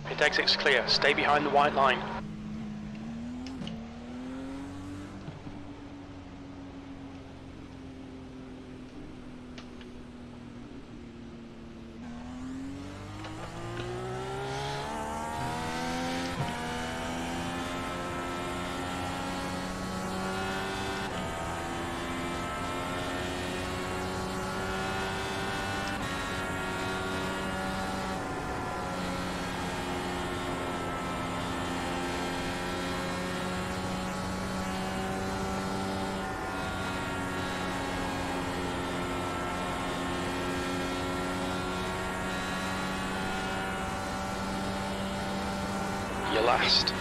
Pit exit's clear. Stay behind the white line. You're last.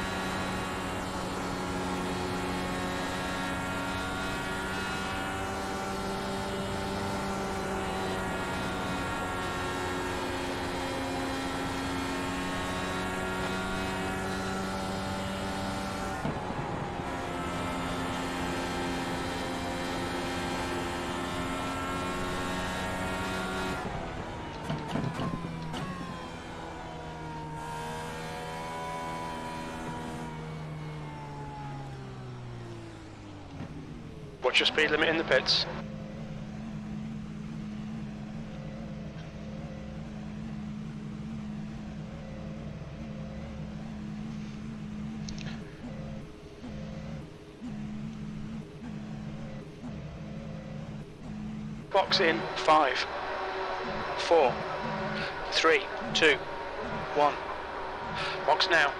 What's your speed limit in the pits? Box in 5, 4, 3, 2, 1. Box now.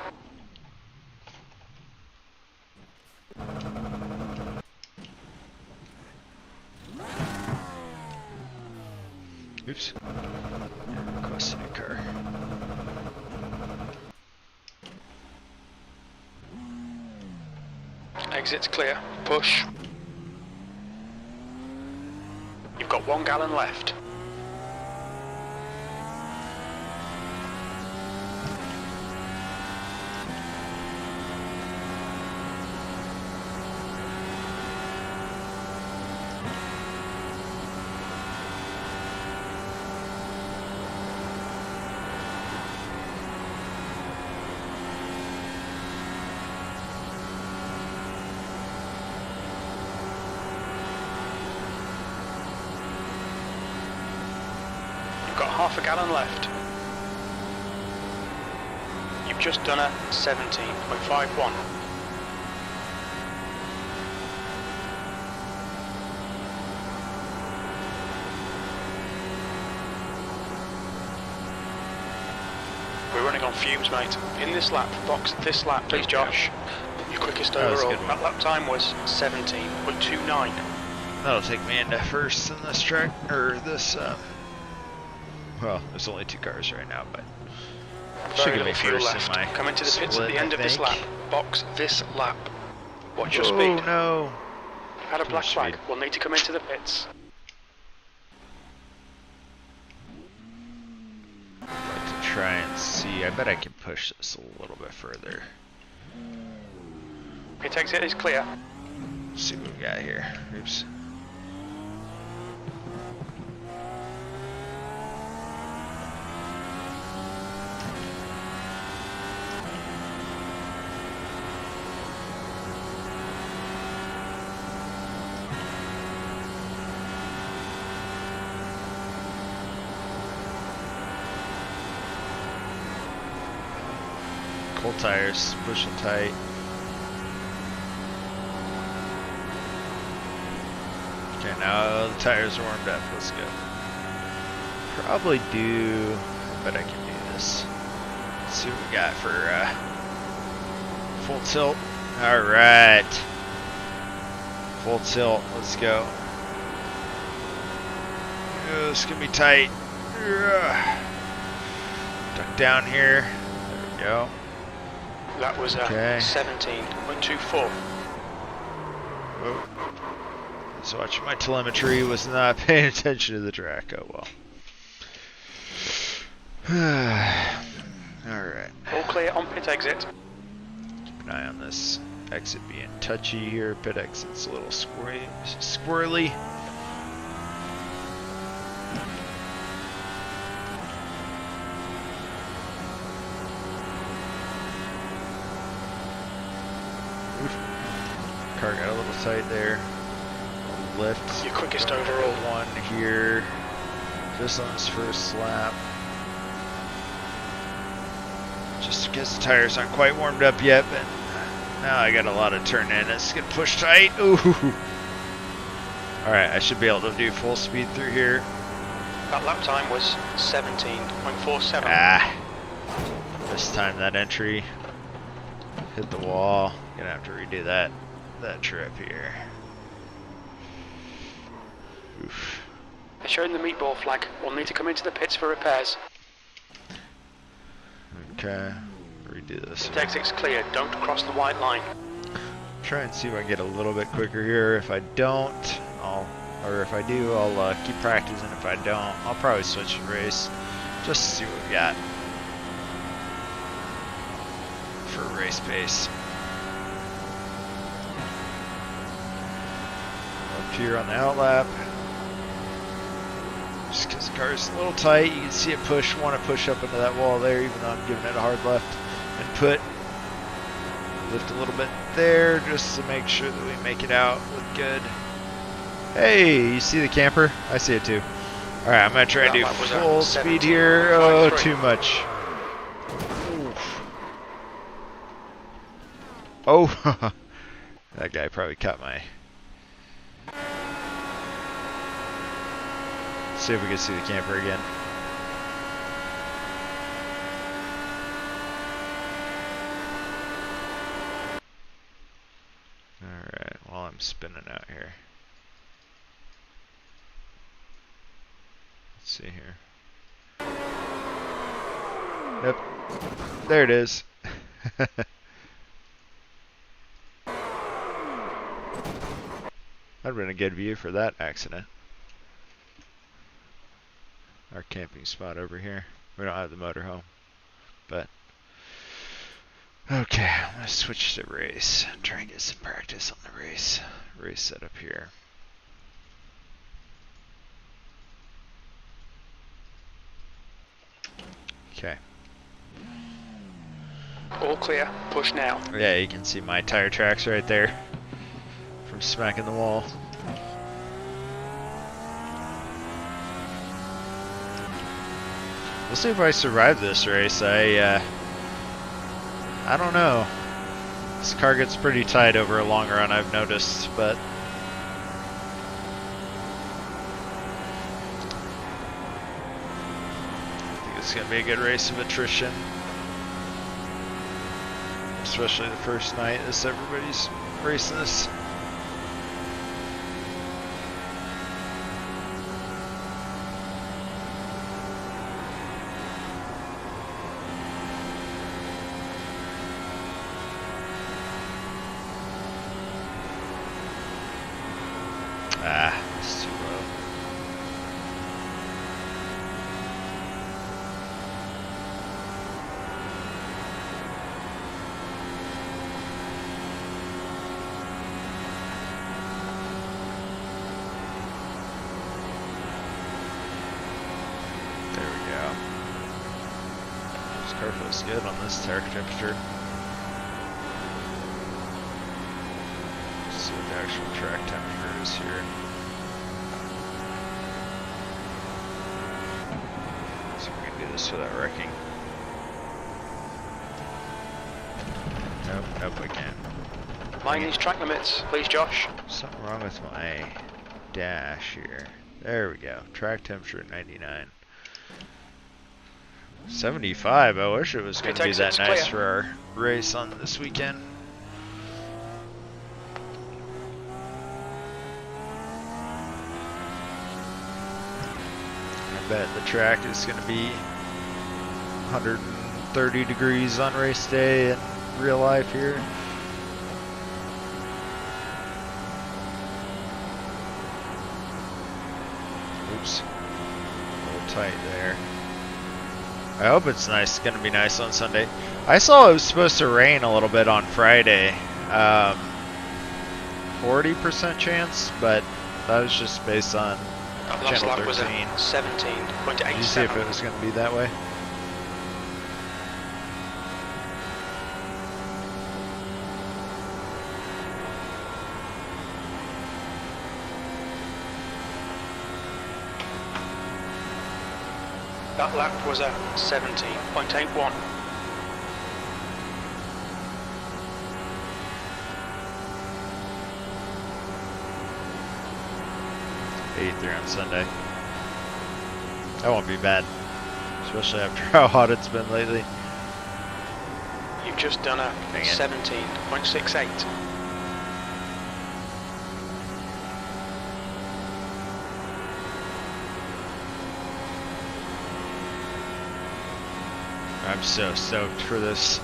Oops. Request a new car. Exit's clear. Push. You've got 1 gallon left. You've got half a gallon left. You've just done a 17.51. We're running on fumes, mate. In this lap, box this lap, please, Josh. Your quickest overall. That lap time was 17.29. That'll take me into first in this track, or this, well, there's only 2 cars right now, but very little fuel left. Come into the pits at the end of this lap. Box this lap. Watch your speed. Oh no! Had a black flag. We'll need to come into the pits. I'd like to try and see. I bet I can push this a little bit further. Pit exit is clear. Let's see what we got here. Oops. Cold tires, pushing tight. Okay, now the tires are warmed up. Let's go. Probably do. I bet I can do this. Let's see what we got for full tilt. All right, full tilt. Let's go. Oh, this is gonna be tight. Duck down here. There we go. That was okay. 17.24. Whoa. So watching my telemetry, was not paying attention to the track. Oh well. Alright. All clear on pit exit. Keep an eye on this exit being touchy here. Pit exit's a little squirrely. Oof. Car got a little tight there. Lift. Your quickest overall. One here. Just on this first lap. Just because the tires aren't quite warmed up yet, but now I got a lot of turn in. It's gonna push tight. Ooh. Alright, I should be able to do full speed through here. That lap time was 17.47. Ah. This time that entry hit the wall. Gonna have to redo that trip here. Oof. They're showing the meatball flag. We'll need to come into the pits for repairs. Okay, redo this. The exit's clear. Don't cross the white line. Try and see if I can get a little bit quicker here. If I don't, if I do, I'll keep practicing. If I don't, I'll probably switch the race just to see what we got for race pace. Up here on the outlap. Just because the car is a little tight, you can see it want to push up into that wall there, even though I'm giving it a hard left and lift a little bit there just to make sure that we make it out look good. Hey, you see the camper? I see it too. All right, I'm gonna try to do full speed here. Oh, too much. Oof. Oh, that guy probably caught my. See if we can see the camper again. Alright, while I'm spinning out here. Let's see here. Yep. There it is. That'd have been a good view for that accident. Our camping spot over here. We don't have the motorhome, but okay. I'm gonna switch to race. Try and get some practice on the race setup here. Okay. All clear. Push now. Yeah, you can see my tire tracks right there from smacking the wall. We'll see if I survive this race. I don't know. This car gets pretty tight over a long run, I've noticed, but I think it's going to be a good race of attrition. Especially the first night as everybody's racing this. Ah, it's too low. There we go. This car feels good on this tire temperature. See what the actual track temperature is here. So we can do this without wrecking. Nope, I can't. Mind these track limits, please, Josh. Something wrong with my dash here. There we go. Track temperature at 99. 75. I wish it was going to be that nice for our race on this weekend. I bet the track is going to be 130 degrees on race day in real life here. Oops. A little tight there. I hope it's nice. It's going to be nice on Sunday. I saw it was supposed to rain a little bit on Friday. 40% chance, but that was just based on Channel 13. Was 17.87. Did you see if it was going to be that way? That lap was a 17.81. 83 on Sunday. That won't be bad, especially after how hot it's been lately. You've just done a 17.68. I'm so stoked for this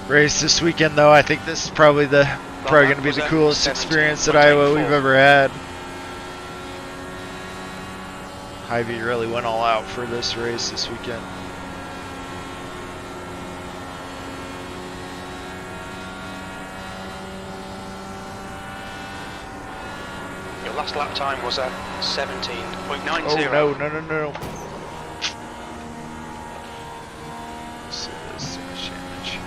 race this weekend, though. I think this is probably going to be the coolest experience at Iowa we've ever had. Hy-Vee really went all out for this race this weekend. Your last lap time was a 17.90. Oh no. So this is damage.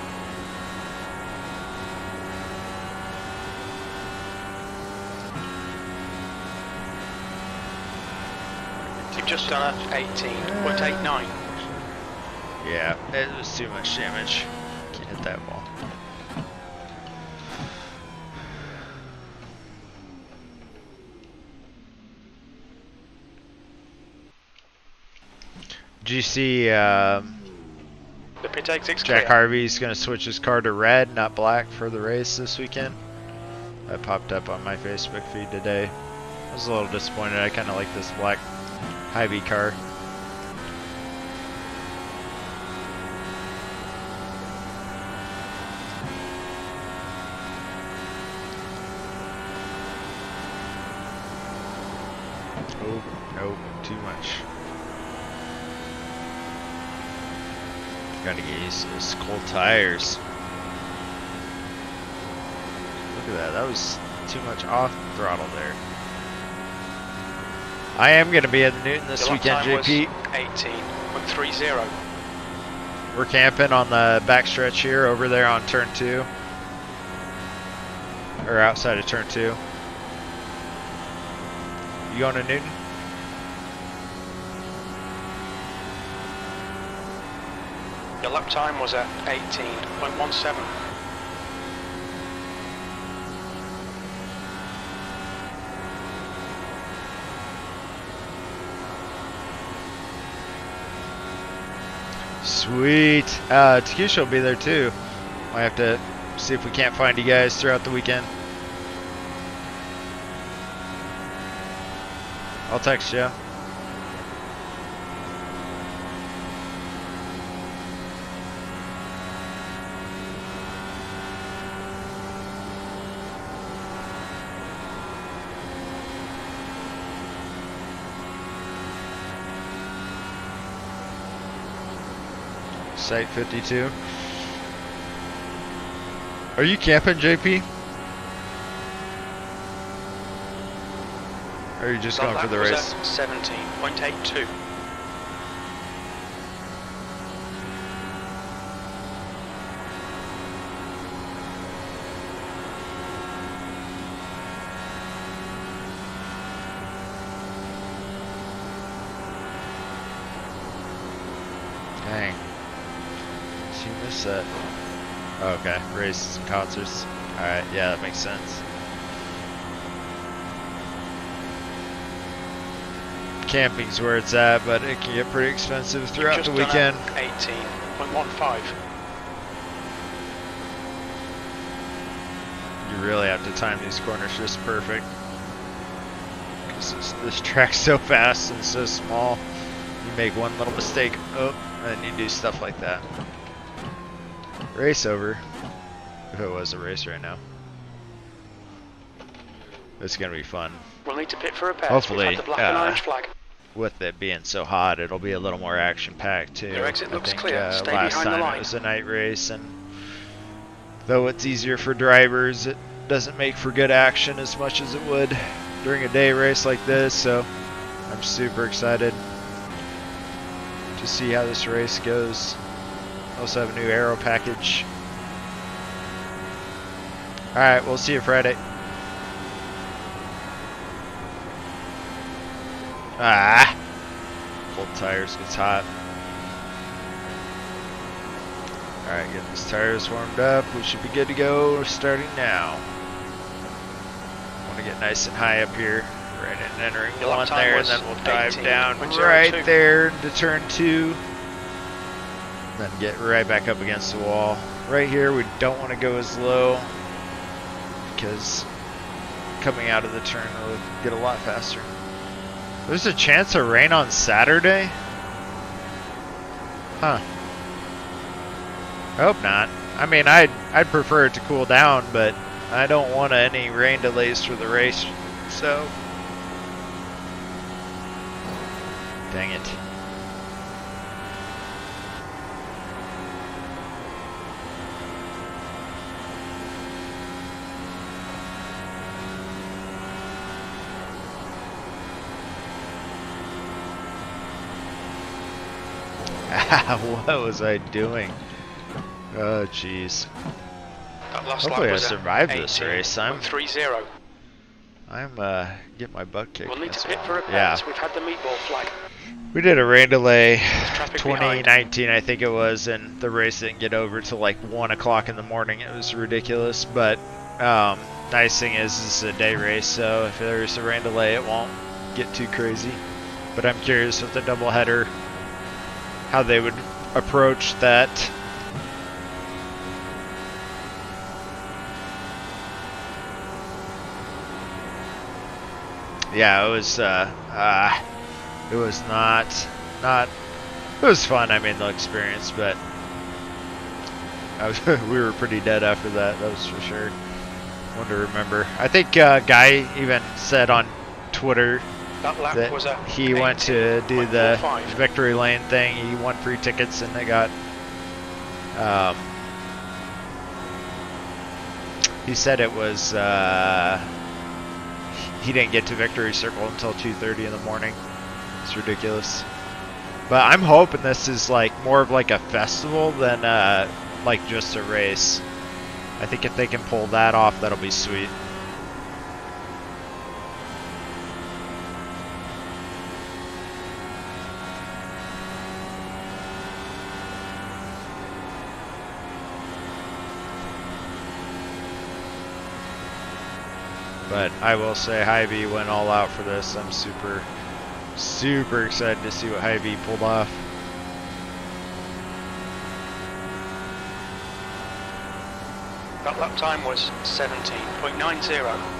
You've just done a 18.89. Yeah, it was too much damage. Can't hit that ball. Did you see The pit exit's Jack clear. Harvey's going to switch his car to red, not black, for the race this weekend? That popped up on my Facebook feed today. I was a little disappointed. I kind of like this black Hy-Vee car. Oh, nope, too much. Gotta get used to those cold tires. Look at that, that was too much off throttle there. I am gonna be at the Newton this weekend, JP. 18.30. We're camping on the backstretch here, over there on turn 2. Or outside of turn 2. You going to Newton? Your lap time was at 18.17. Sweet. Takusha will be there too. Might have to see if we can't find you guys throughout the weekend. I'll text you. Site 52. Are you camping, JP? Or are you just going for the race? 17.82. Dang. Did you miss that? Oh, okay. Races and concerts. Alright, yeah, that makes sense. Camping's where it's at, but it can get pretty expensive throughout the weekend. 18.15. You really have to time these corners just perfect. Because this track's so fast and so small. You make one little mistake, oh, and you do stuff like that. Race over. If it was a race right now. It's going to be fun. We'll need to pit for repairs. Hopefully, the black and orange flag. With it being so hot, it'll be a little more action-packed too. Your exit looks clear. Stay last behind the time line. it was a night race, and though it's easier for drivers, it doesn't make for good action as much as it would during a day race like this. So I'm super excited to see how this race goes. Also have a new aero package. All right, we'll see you Friday. Ah, cold tires gets hot. Alright, get these tires warmed up. We should be good to go starting now. Want to get nice and high up here. Right in entering one there, and then we'll dive down right there into turn 2. Then get right back up against the wall. Right here, we don't want to go as low because coming out of the turn will get a lot faster. There's a chance of rain on Saturday? Huh. I hope not. I mean, I'd prefer it to cool down, but I don't want any rain delays for the race, so... Dang it. What was I doing? Oh, jeez. Hopefully I survived this race. I'm 3-0. I'm getting my butt kicked. We'll need to pit for repairs. Yeah. We've had the meatball flag. We did a rain delay, 2019 behind. I think it was, and the race didn't get over till like 1 o'clock in the morning. It was ridiculous, but nice thing is this is a day race, so if there's a rain delay it won't get too crazy. But I'm curious with the doubleheader how they would approach that. Yeah, it was not it was fun. I mean, the experience, but we were pretty dead after that. That was for sure. One to remember. I think Guy even said on Twitter that he went to do the victory lane thing. He won free tickets, and they got. He said it was. He didn't get to Victory Circle until 2:30 in the morning. It's ridiculous. But I'm hoping this is like more of like a festival than like just a race. I think if they can pull that off, that'll be sweet. But I will say Hy-Vee went all out for this. I'm super, super excited to see what Hy-Vee pulled off. That lap time was 17.90.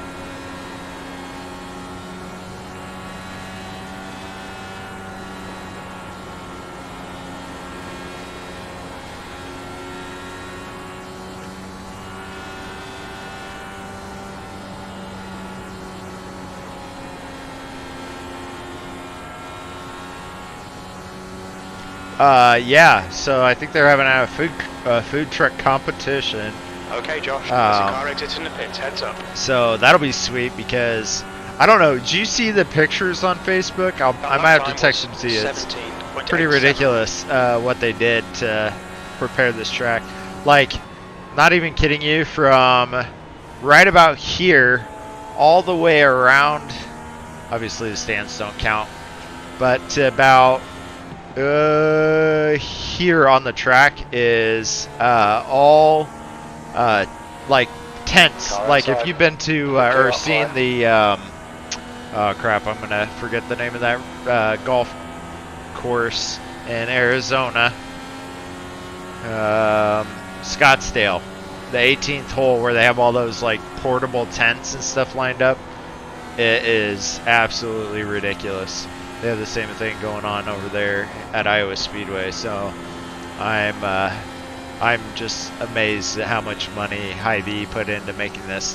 Yeah, so I think they're having a food truck competition. Okay, Josh, there's a car exit in the pits, heads up. So that'll be sweet because, I don't know, did you see the pictures on Facebook? I might have to text them to you. It's pretty ridiculous what they did to prepare this track. Like, not even kidding you, from right about here all the way around, obviously the stands don't count, but to about here on the track is all like tents. Like if you've been to or seen the oh crap, I'm gonna forget the name of that golf course in Arizona, Scottsdale, the 18th hole, where they have all those like portable tents and stuff lined up. It is absolutely ridiculous. They have the same thing going on over there at Iowa Speedway, so I'm just amazed at how much money Hy-Vee put into making this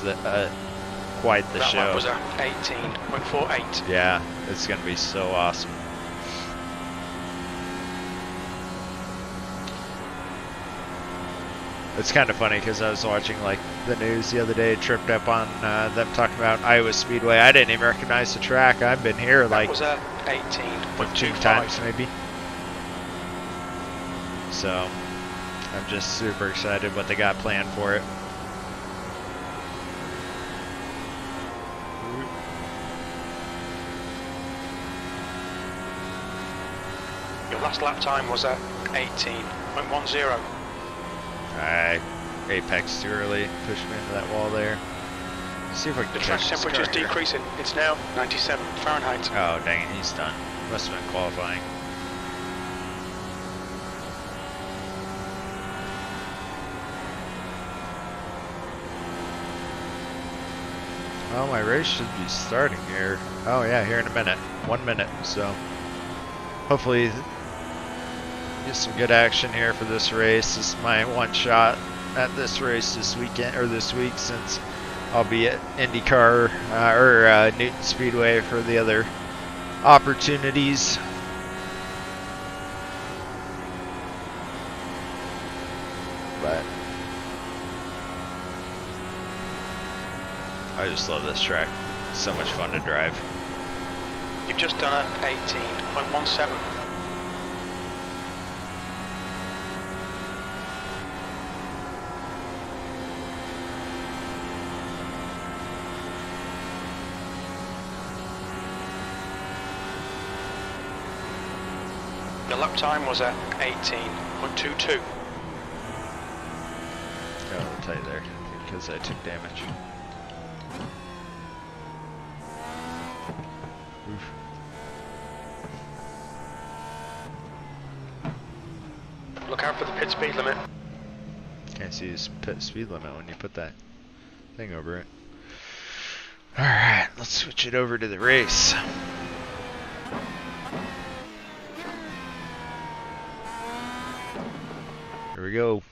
quite the show. That was at 18.48. Yeah, it's gonna be so awesome. It's kind of funny because I was watching like the news the other day, tripped up on them talking about Iowa Speedway. I didn't even recognize the track. I've been here like 2 times maybe. So I'm just super excited what they got planned for it. Your last lap time was at 18.10. I apex too early, pushed me into that wall there. See if I can The track temperature is decreasing. It's now 97 Fahrenheit. Oh, dang it, he's done. Must have been qualifying. Well, my race should be starting here. Oh yeah, here in a minute. 1 minute, so hopefully get some good action here for this race. This is my one shot at this race this weekend, or this week, since I'll be at IndyCar or Newton Speedway for the other opportunities. But I just love this track. It's so much fun to drive. You've just done a 18.17. Your lap time was at 18.22. Got a little tight there because I took damage. Oof. Look out for the pit speed limit. Can't see this pit speed limit when you put that thing over it. Alright, let's switch it over to the race. Here we go.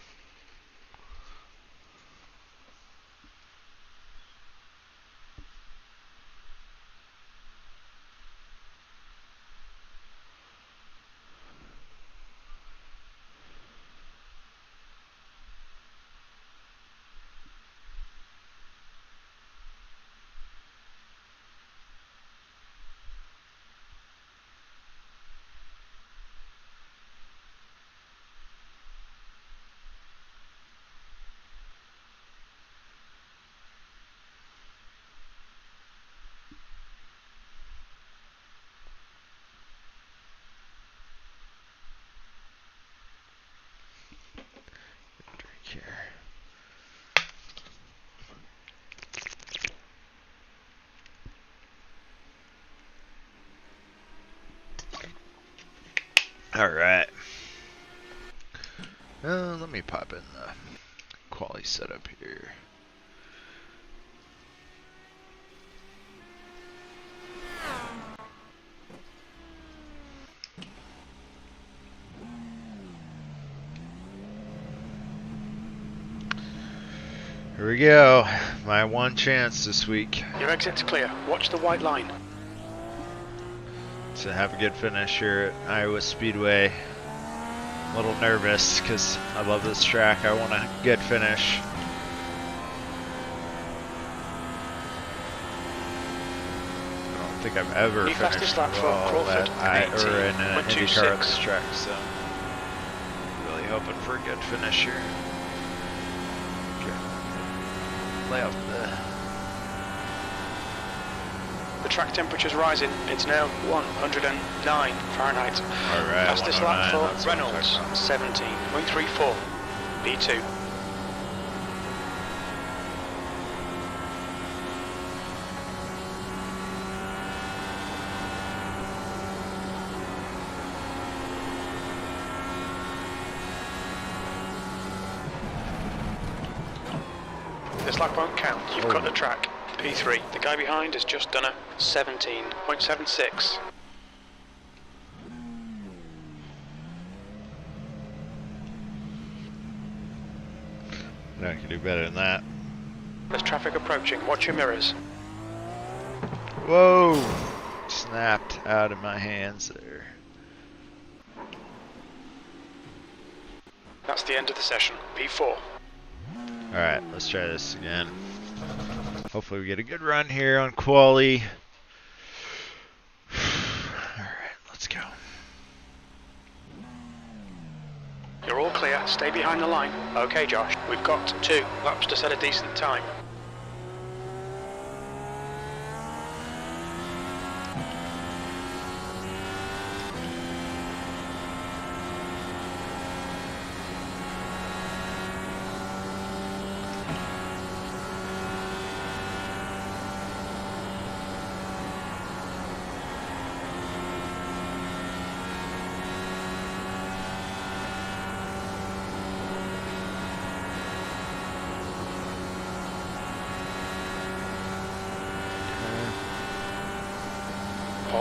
Here. All right. Let me pop in the quality setup here. Here we go. My one chance this week. Your exit's clear. Watch the white line. To have a good finish here at Iowa Speedway. A little nervous because I love this track. I want a good finish. I don't think I've ever finished well at an IndyCar at this track, so really hoping for a good finish here. Lay off the track temperature's rising. It's now 109 Fahrenheit. Alright, Fastest lap for Reynolds, 17.34. B2. This lap won't count. You've got the track. P3. The guy behind has just done a 17.76. No, I can do better than that. There's traffic approaching. Watch your mirrors. Whoa! Snapped out of my hands there. That's the end of the session. P4. Alright, let's try this again. Hopefully we get a good run here on quali. Alright, let's go. You're all clear. Stay behind the line. Okay, Josh. We've got 2 laps to set a decent time.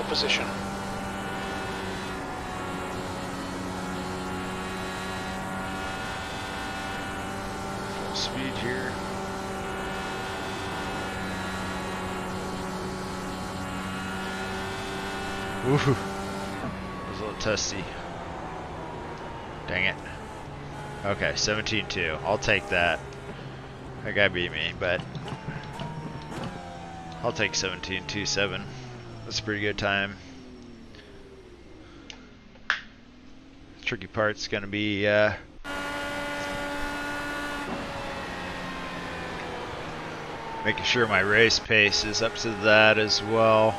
pole position. Full speed here. Woohoo! That was a little testy. Dang it. Okay, 17-2. I'll take that. That guy beat me, but I'll take 17-2-7. That's a pretty good time. Tricky part's gonna be making sure my race pace is up to that as well.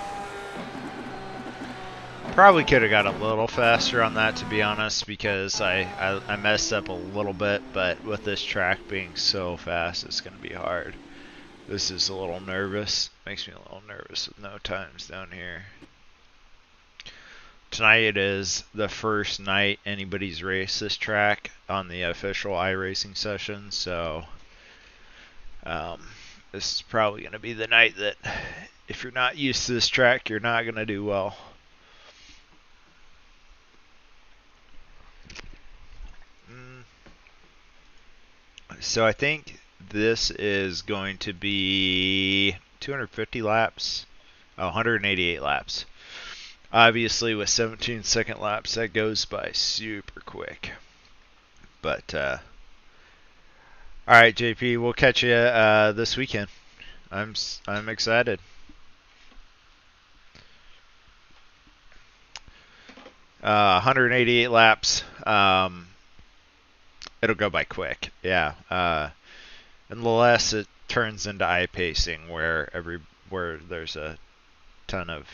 Probably could have got a little faster on that, to be honest, because I messed up a little bit, but with this track being so fast, it's going to be hard. This is a little nervous. Makes me a little nervous with no times down here. Tonight is the first night anybody's raced this track on the official iRacing session, so this is probably going to be the night that if you're not used to this track, you're not going to do well. So I think this is going to be 250 laps, 188 laps. Obviously with 17-second laps, that goes by super quick. But, alright JP, we'll catch you this weekend. I'm excited. Uh, 188 laps. It'll go by quick, yeah. Unless it turns into iPacing, where there's a ton of.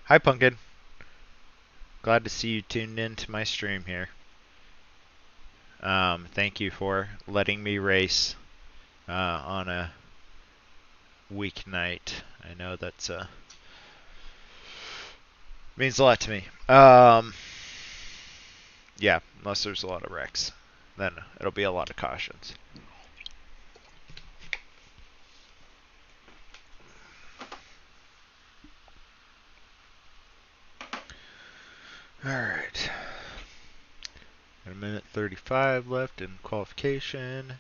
Hi, Pumpkin. Glad to see you tuned in to my stream here. Thank you for letting me race on a weeknight. I know that's means a lot to me. Yeah, unless there's a lot of wrecks, then it'll be a lot of cautions. Alright. Got a minute 35 left in qualification.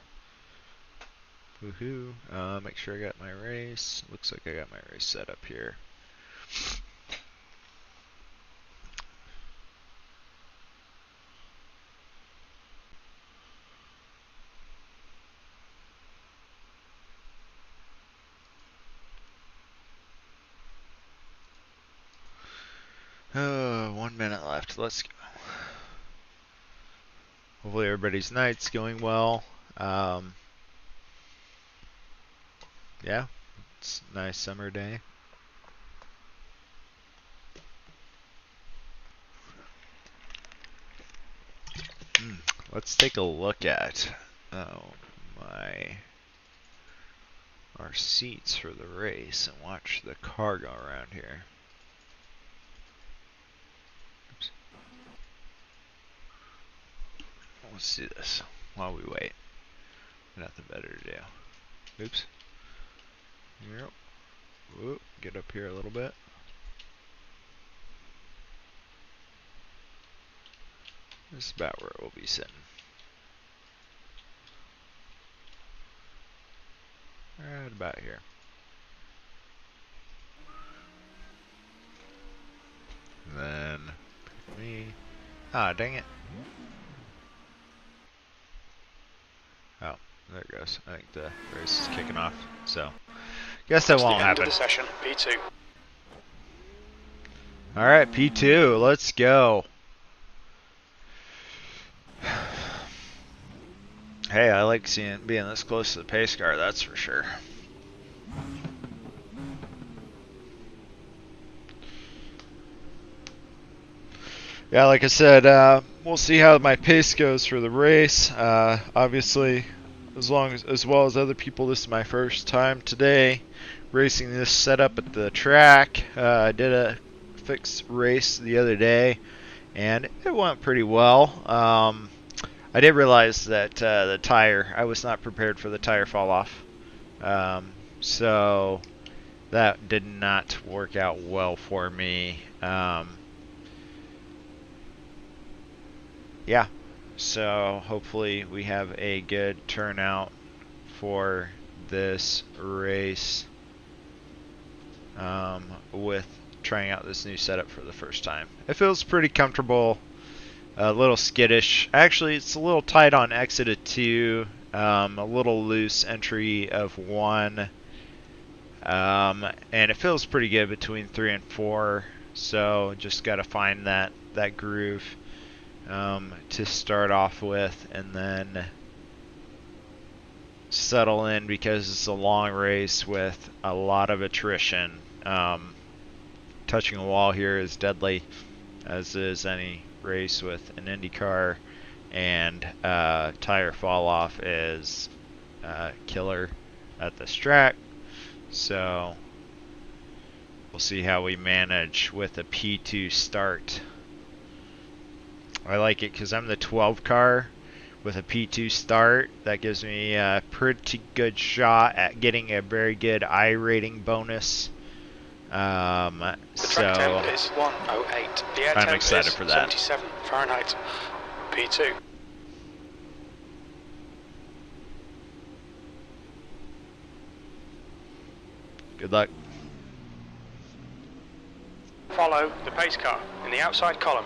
Woohoo. Make sure I got my race. Looks like I got my race set up here. Oh, 1 minute left. Let's go. Hopefully everybody's night's going well. Yeah, it's a nice summer day. Let's take a look at our seats for the race and watch the car go around here. Oops. Let's do this while we wait. Nothing better to do. Oops. Yep. Whoop. Get up here a little bit. This is about where we'll be sitting. Right about here. Then pick me. Ah, dang it. Oh, there it goes. I think the race is kicking off. So, guess that won't happen. End of the session, P2. All right, P2. Let's go. Hey, I like being this close to the pace car, that's for sure. Yeah, like I said, we'll see how my pace goes for the race. Obviously, as well as other people, this is my first time today racing this setup at the track. I did a fixed race the other day, and it went pretty well. I did realize that the tire, I was not prepared for the tire fall off. So that did not work out well for me. Yeah, so hopefully we have a good turnout for this race with trying out this new setup for the first time. It feels pretty comfortable, a little skittish. Actually, it's a little tight on exit of 2, a little loose entry of 1, and it feels pretty good between 3 and 4. So just got to find that groove to start off with, and then settle in, because it's a long race with a lot of attrition. Touching a wall here is deadly, as is any race with an IndyCar, and tire fall off is killer at this track. So we'll see how we manage with a P2 start. I like it because I'm the 12 car with a P2 start. That gives me a pretty good shot at getting a very good iRating bonus. The track temp is 108. The air temp excited is for that. 77 Fahrenheit. P2. Good luck. Follow the pace car in the outside column.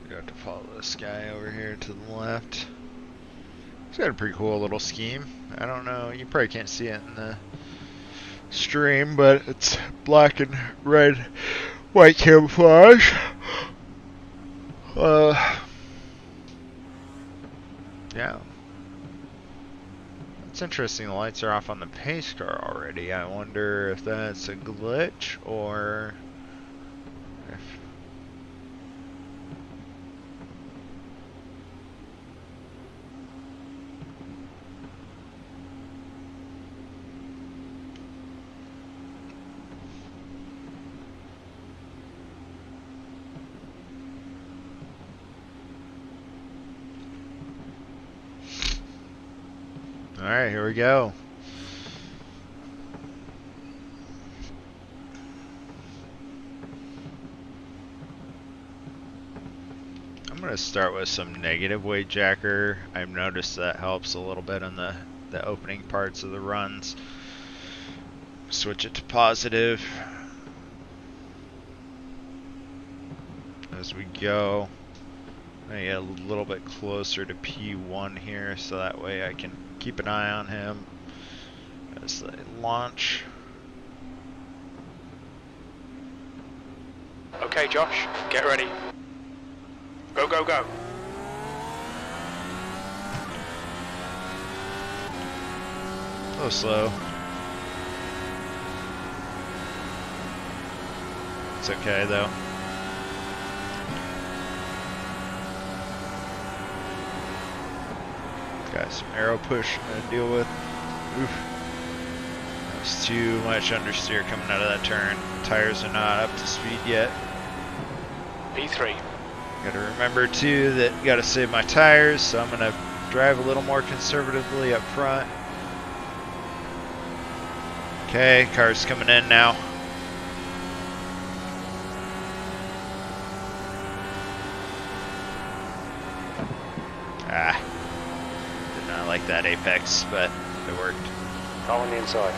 We have to follow this guy over here to the left. He's got a pretty cool little scheme. I don't know, you probably can't see it in the stream, but it's black and red, white camouflage. Yeah. It's interesting, the lights are off on the pace car already. I wonder if that's a glitch or if... Alright, here we go. I'm going to start with some negative weight jacker. I've noticed that helps a little bit in the opening parts of the runs. Switch it to positive as we go. I get a little bit closer to P1 here, so that way I can keep an eye on him as they launch. Okay, Josh, get ready. Go, go, go. A little slow. It's okay though. Got some arrow push I'm gonna deal with. Oof. That was too much understeer coming out of that turn. Tires are not up to speed yet. P3. Gotta remember too that gotta save my tires, so I'm gonna drive a little more conservatively up front. Okay, car's coming in now. Ah. Did not like that apex, but it worked. Car on the inside.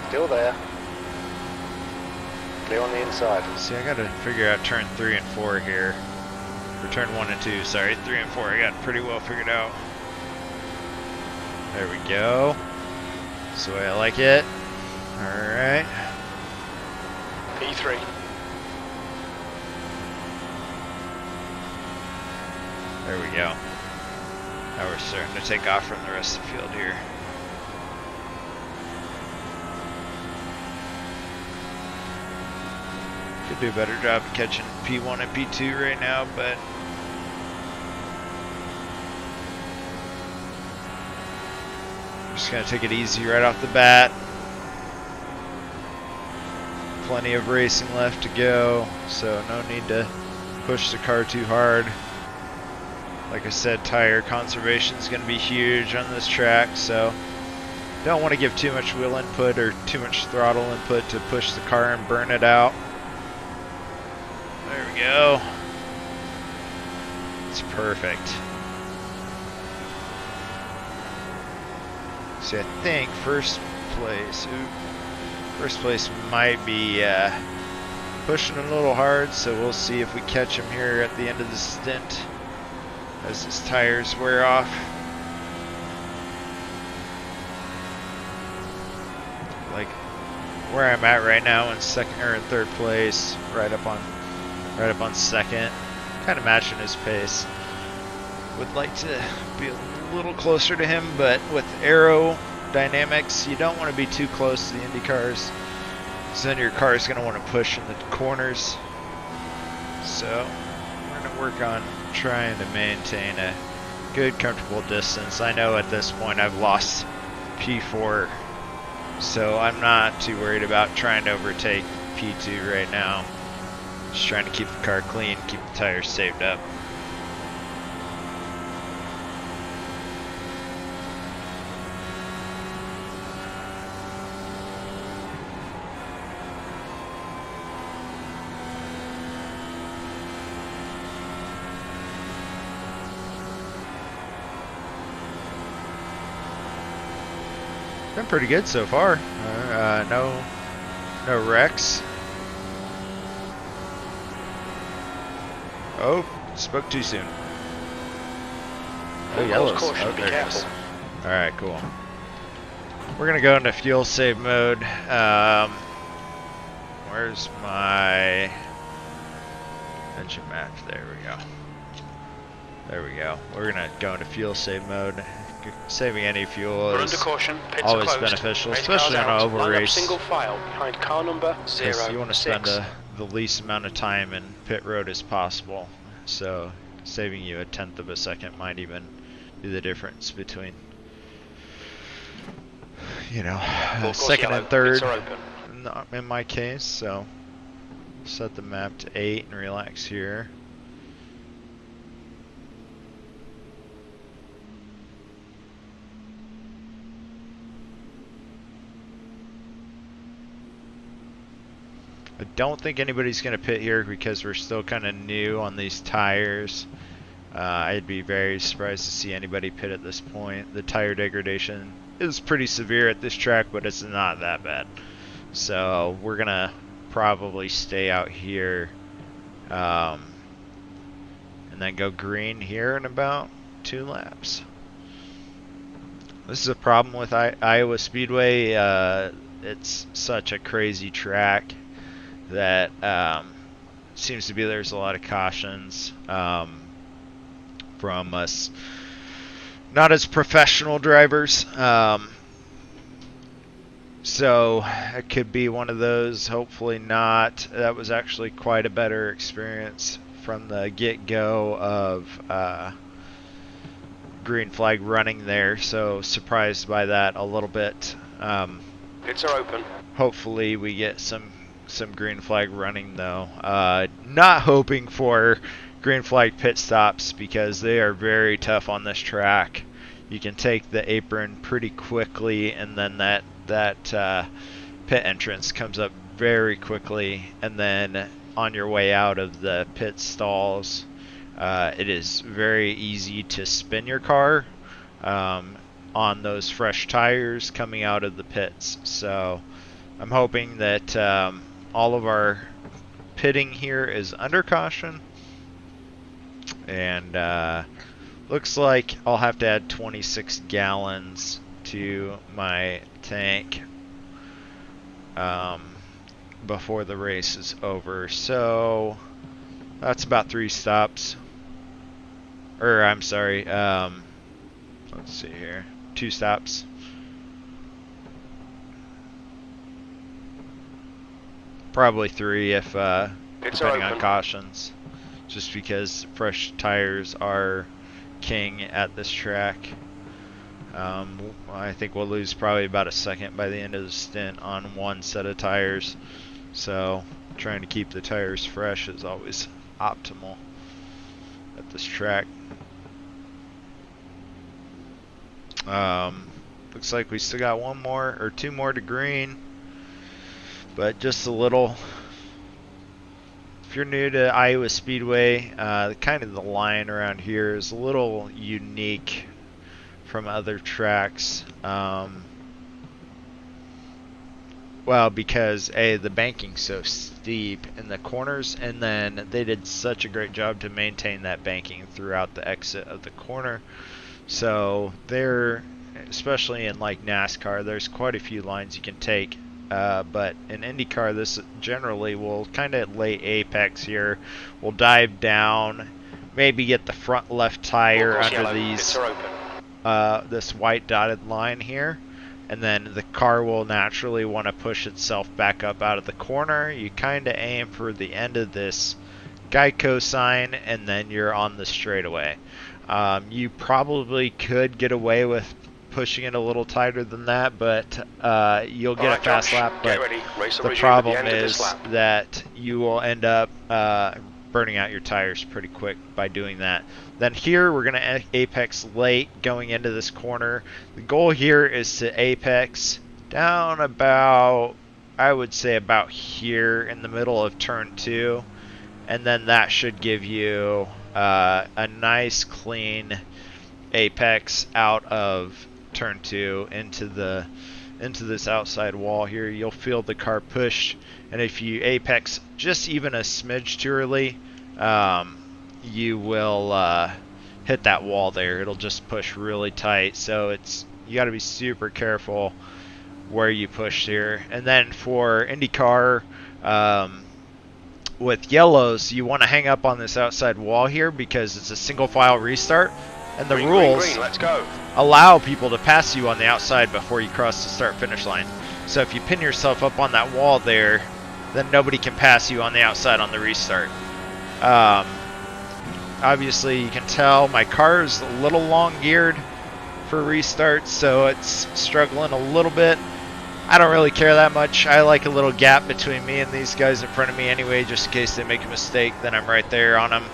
Still there. Clear on the inside. See, I gotta figure out turn 3 and 4 here. Or turn 1 and 2, sorry. 3 and 4 I got pretty well figured out. There we go. That's the way I like it. Alright. P3. There we go. Now we're starting to take off from the rest of the field here. Could do a better job of catching P1 and P2 right now, but I'm just gonna take it easy right off the bat. plenty of racing left to go, so no need to push the car too hard. Like I said, tire conservation is going to be huge on this track, so don't want to give too much wheel input or too much throttle input to push the car and burn it out. There we go. It's perfect. So I think first place might be pushing a little hard, so we'll see if we catch him here at the end of the stint as his tires wear off. Like where I'm at right now in second or in third place, right up on second, kind of matching his pace. Would like to be a little closer to him, but with aerodynamics, you don't want to be too close to the Indy cars, so then your car is going to want to push in the corners. So we're going to work on trying to maintain a good, comfortable distance. I know at this point I've lost P4, so I'm not too worried about trying to overtake P2 right now. Just trying to keep the car clean, keep the tires saved up. Been pretty good so far. No wrecks. Oh, spoke too soon. Oh, yellows. Caution, Oh, be there it careful. goes. All right, cool. We're gonna go into fuel save mode. Where's my engine map? There we go. There we go. We're gonna go into fuel save mode. Saving any fuel We're is under caution. Pits always are closed. beneficial, Race especially cars on an out. oval Line up race. single file behind car number 0, Because you want to spend 6. the least amount of time in pit road as possible. So saving you a tenth of a second might even be the difference between, you know, second and third in my case. So set the map to 8 and relax here. I don't think anybody's going to pit here because we're still kind of new on these tires. I'd be very surprised to see anybody pit at this point. The tire degradation is pretty severe at this track, but it's not that bad. So we're going to probably stay out here and then go green here in about 2 laps. This is a problem with Iowa Speedway. It's such a crazy track that seems to be there's a lot of cautions from us not as professional drivers, so it could be one of those. Hopefully not. That was actually quite a better experience from the get-go of green flag running there, so surprised by that a little bit. Pits are open. Hopefully we get some green flag running though. Not hoping for green flag pit stops because they are very tough on this track. You can take the apron pretty quickly, and then that pit entrance comes up very quickly, and then on your way out of the pit stalls, it is very easy to spin your car on those fresh tires coming out of the pits. So I'm hoping that all of our pitting here is under caution, and looks like I'll have to add 26 gallons to my tank before the race is over, so that's about 3 stops, or I'm sorry, let's see here, 2 stops. Probably 3 if depending on cautions, just because fresh tires are king at this track. I think we'll lose probably about a second by the end of the stint on one set of tires, So trying to keep the tires fresh is always optimal at this track. Looks like we still got one more or two more to green, but just a little. If you're new to Iowa Speedway, kind of the line around here is a little unique from other tracks. Well, because the banking's so steep in the corners, and then they did such a great job to maintain that banking throughout the exit of the corner. So there, especially in like NASCAR, there's quite a few lines you can take. But in IndyCar, this generally will kind of lay apex here. We'll dive down, maybe get the front left tire under these this white dotted line here, and then the car will naturally want to push itself back up out of the corner. You kind of aim for the end of this Geico sign, and then you're on the straightaway. You probably could get away with pushing it a little tighter than that, but you'll get a fast lap. But the problem is that you will end up burning out your tires pretty quick by doing that. Then here we're going to apex late going into this corner. The goal here is to apex down about, I would say about here in the middle of turn 2, and then that should give you a nice clean apex out of turn 2 into this outside wall here. You'll feel the car push, and if you apex just even a smidge too early, you will hit that wall there. It'll just push really tight, so you got to be super careful where you push here. And then for IndyCar, with yellows, you want to hang up on this outside wall here because it's a single file restart, and the rules let's go. allow people to pass you on the outside before you cross the start finish line. So if you pin yourself up on that wall there, then nobody can pass you on the outside on the restart. Obviously you can tell my car is a little long geared for restarts, so it's struggling a little bit. I don't really care that much. I like a little gap between me and these guys in front of me anyway, just in case they make a mistake, then I'm right there on them.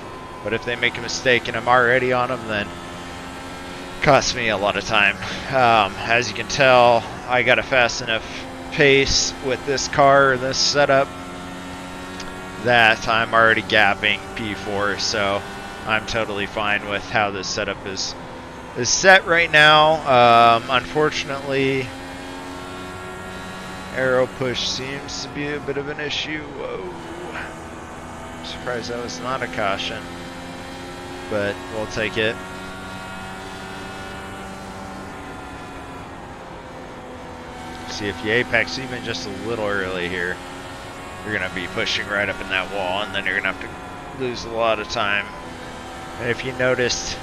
But if they make a mistake and I'm already on them, then it costs me a lot of time. As you can tell, I got a fast enough pace with this car, this setup, that I'm already gapping P4, so I'm totally fine with how this setup is set right now. Unfortunately, aero push seems to be a bit of an issue. Whoa. I'm surprised that was not a caution, but we'll take it. See, if you apex even just a little early here, you're going to be pushing right up in that wall, and then you're going to have to lose a lot of time. And if you noticed,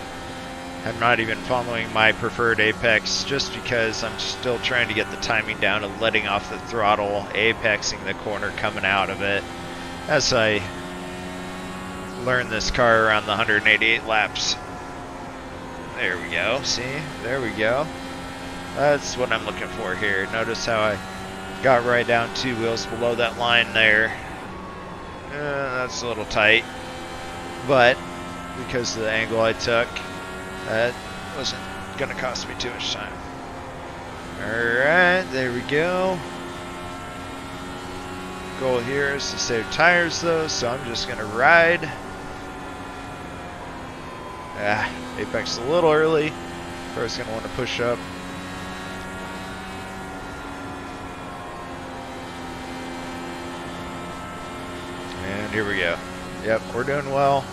I'm not even following my preferred apex just because I'm still trying to get the timing down and letting off the throttle, apexing the corner coming out of it as I learn this car around the 188 laps. There we go. See? There we go. That's what I'm looking for here. Notice how I got right down 2 wheels below that line there. That's a little tight, but because of the angle I took, that wasn't going to cost me too much time. Alright, there we go. Goal here is to save tires though, so I'm just going to ride. Apex a little early. Car's going to want to push up. And here we go. Yep, we're doing well.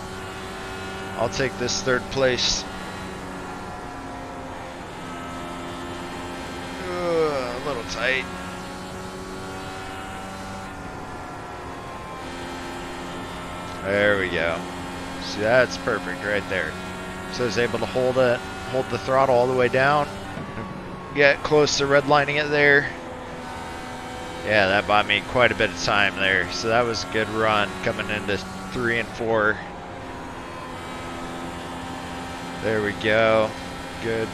I'll take this 3rd place. A little tight. There we go. See, that's perfect right there. So I was able to hold the throttle all the way down, get close to redlining it there. Yeah, that bought me quite a bit of time there. So that was a good run coming into 3 and 4. There we go. Good.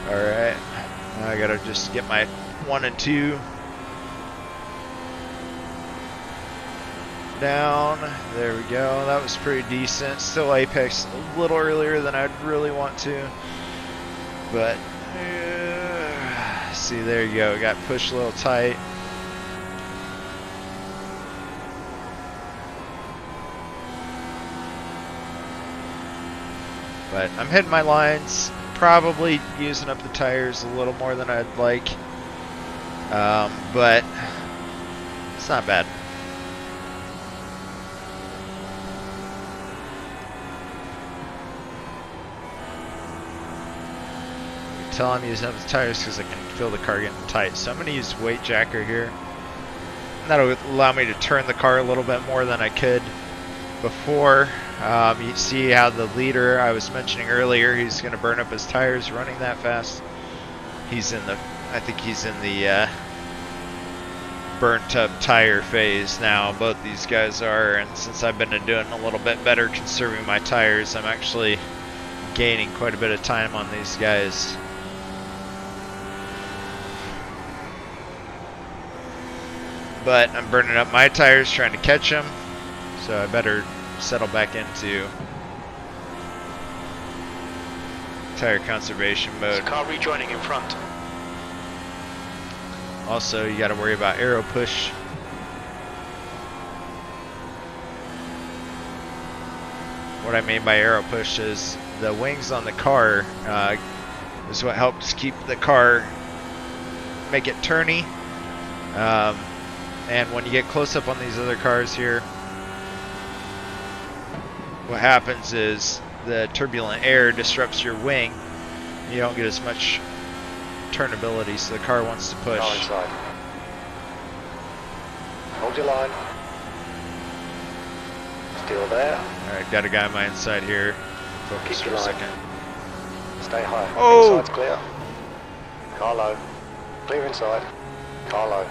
Alright. Now I gotta just get my 1 and 2. down. There we go. That was pretty decent. Still apex a little earlier than I'd really want to. But, see, there you go. Got pushed a little tight. But I'm hitting my lines, probably using up the tires a little more than I'd like, but it's not bad. You can tell I'm using up the tires because I can feel the car getting tight. So I'm going to use weight jacker here. And that'll allow me to turn the car a little bit more than I could before. You see how the leader I was mentioning earlier, he's going to burn up his tires running that fast. He's in the, I think he's in the burnt up tire phase now. Both these guys are, and since I've been doing a little bit better conserving my tires, I'm actually gaining quite a bit of time on these guys. But I'm burning up my tires trying to catch them, so I better settle back into tire conservation mode. Car rejoining in front. Also, you got to worry about aero push. What I mean by aero push is the wings on the car is what helps keep the car, make it turny. And when you get close up on these other cars here, what happens is the turbulent air disrupts your wing. You don't get as much turnability, so the car wants to push. Car inside. Hold your line. Still there. Alright, got a guy on my inside here. Focus Keep for a your line. second. Stay high. Oh! Inside's clear. Car low. Clear inside. Car low.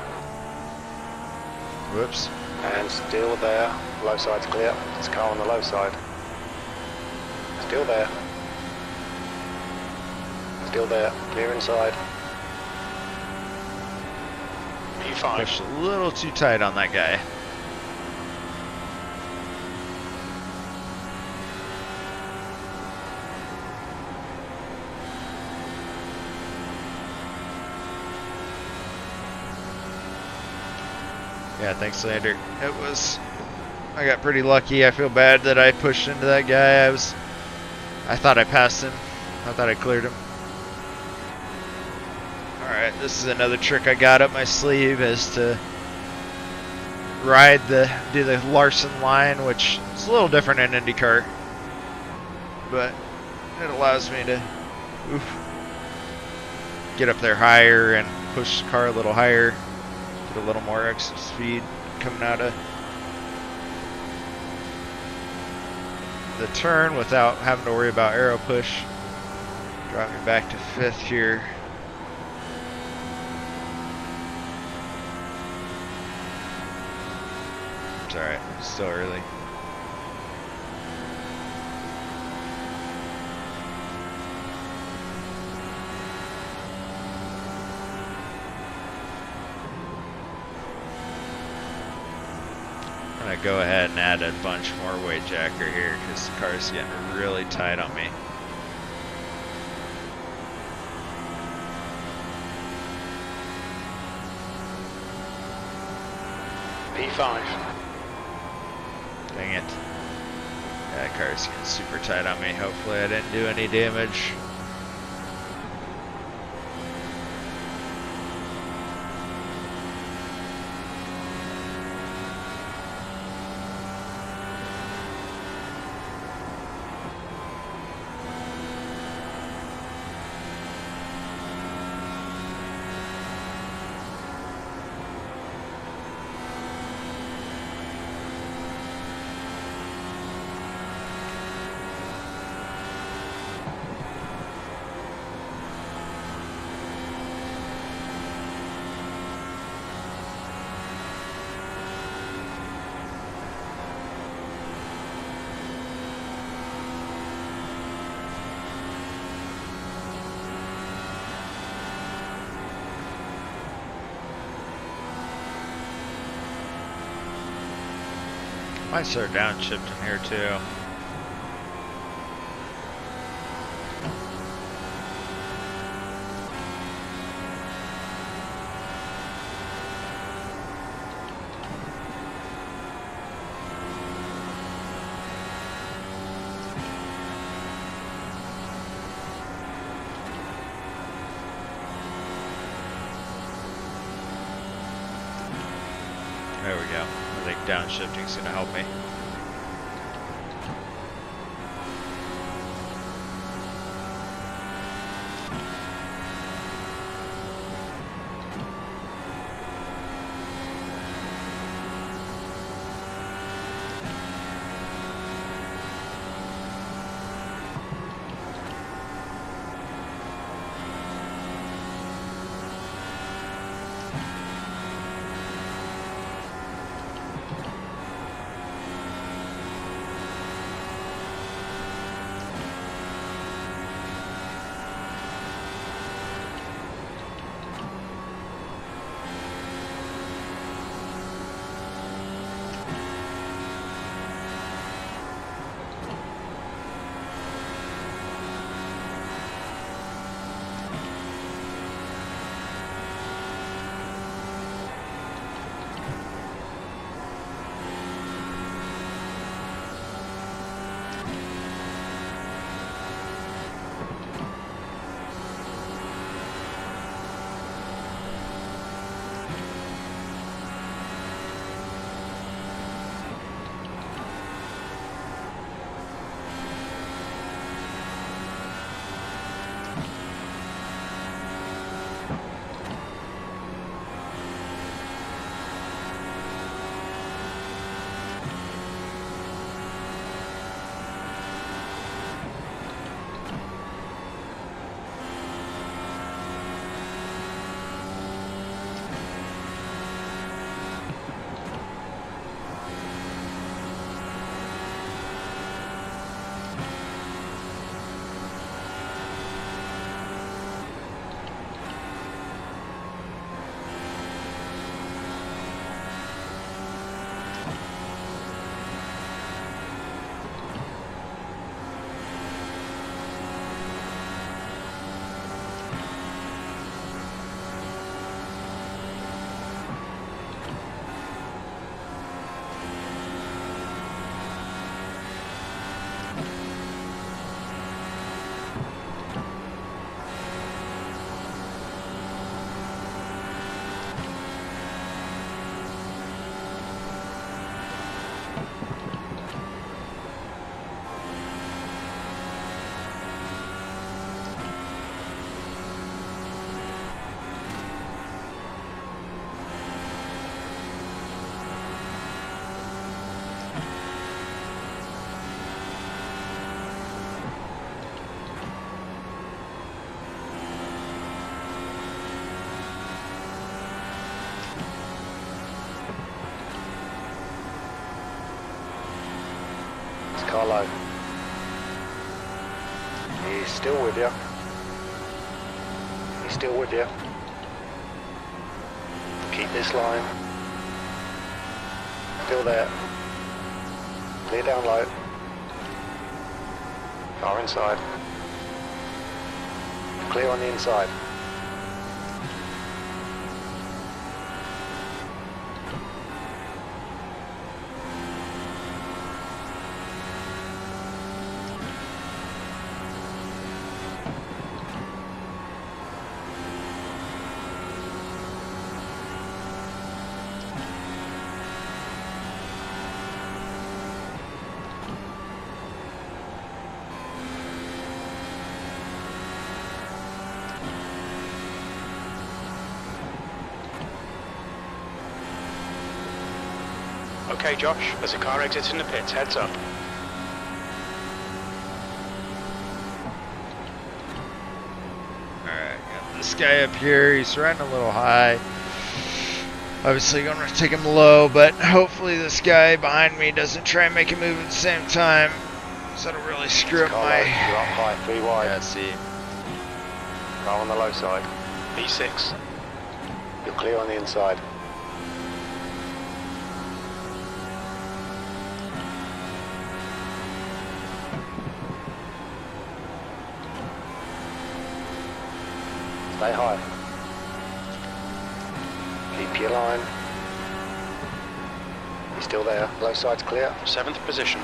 Whoops. And still there. Low side's clear. There's a car on the low side. Still there. Still there. Clear inside. P5. Pushed a little too tight on that guy. Yeah, thanks, Lander. I got pretty lucky. I feel bad that I pushed into that guy. I thought I passed him. I thought I cleared him. Alright, this is another trick I got up my sleeve, is to do the Larson line, which is a little different in IndyCar, but it allows me to get up there higher and push the car a little higher, get a little more extra speed coming out of the turn without having to worry about aero push. Drop me back to 5th here. It's alright, it's still early. I'm gonna go ahead and add a bunch more weight jacker here because the car's getting really tight on me. P5. Dang it. That car's getting super tight on me. Hopefully I didn't do any damage. Might start downshifting here too. There we go. I think downshifting is going to help me. Carlo. He's still with you. He's still with you. Keep this line. Still there. Clear down low. Car inside. Clear on the inside. Okay, Josh, there's a car exiting the pits, heads up. Alright, got this guy up here, he's running a little high. Obviously gonna take him low, but hopefully this guy behind me doesn't try and make a move at the same time. So that'll really screw up my... You're up high, 3 wide. Yeah, see. Car on the low side. B6. You're clear on the inside. Keep your line. You're still there. Low side's clear. 7th position.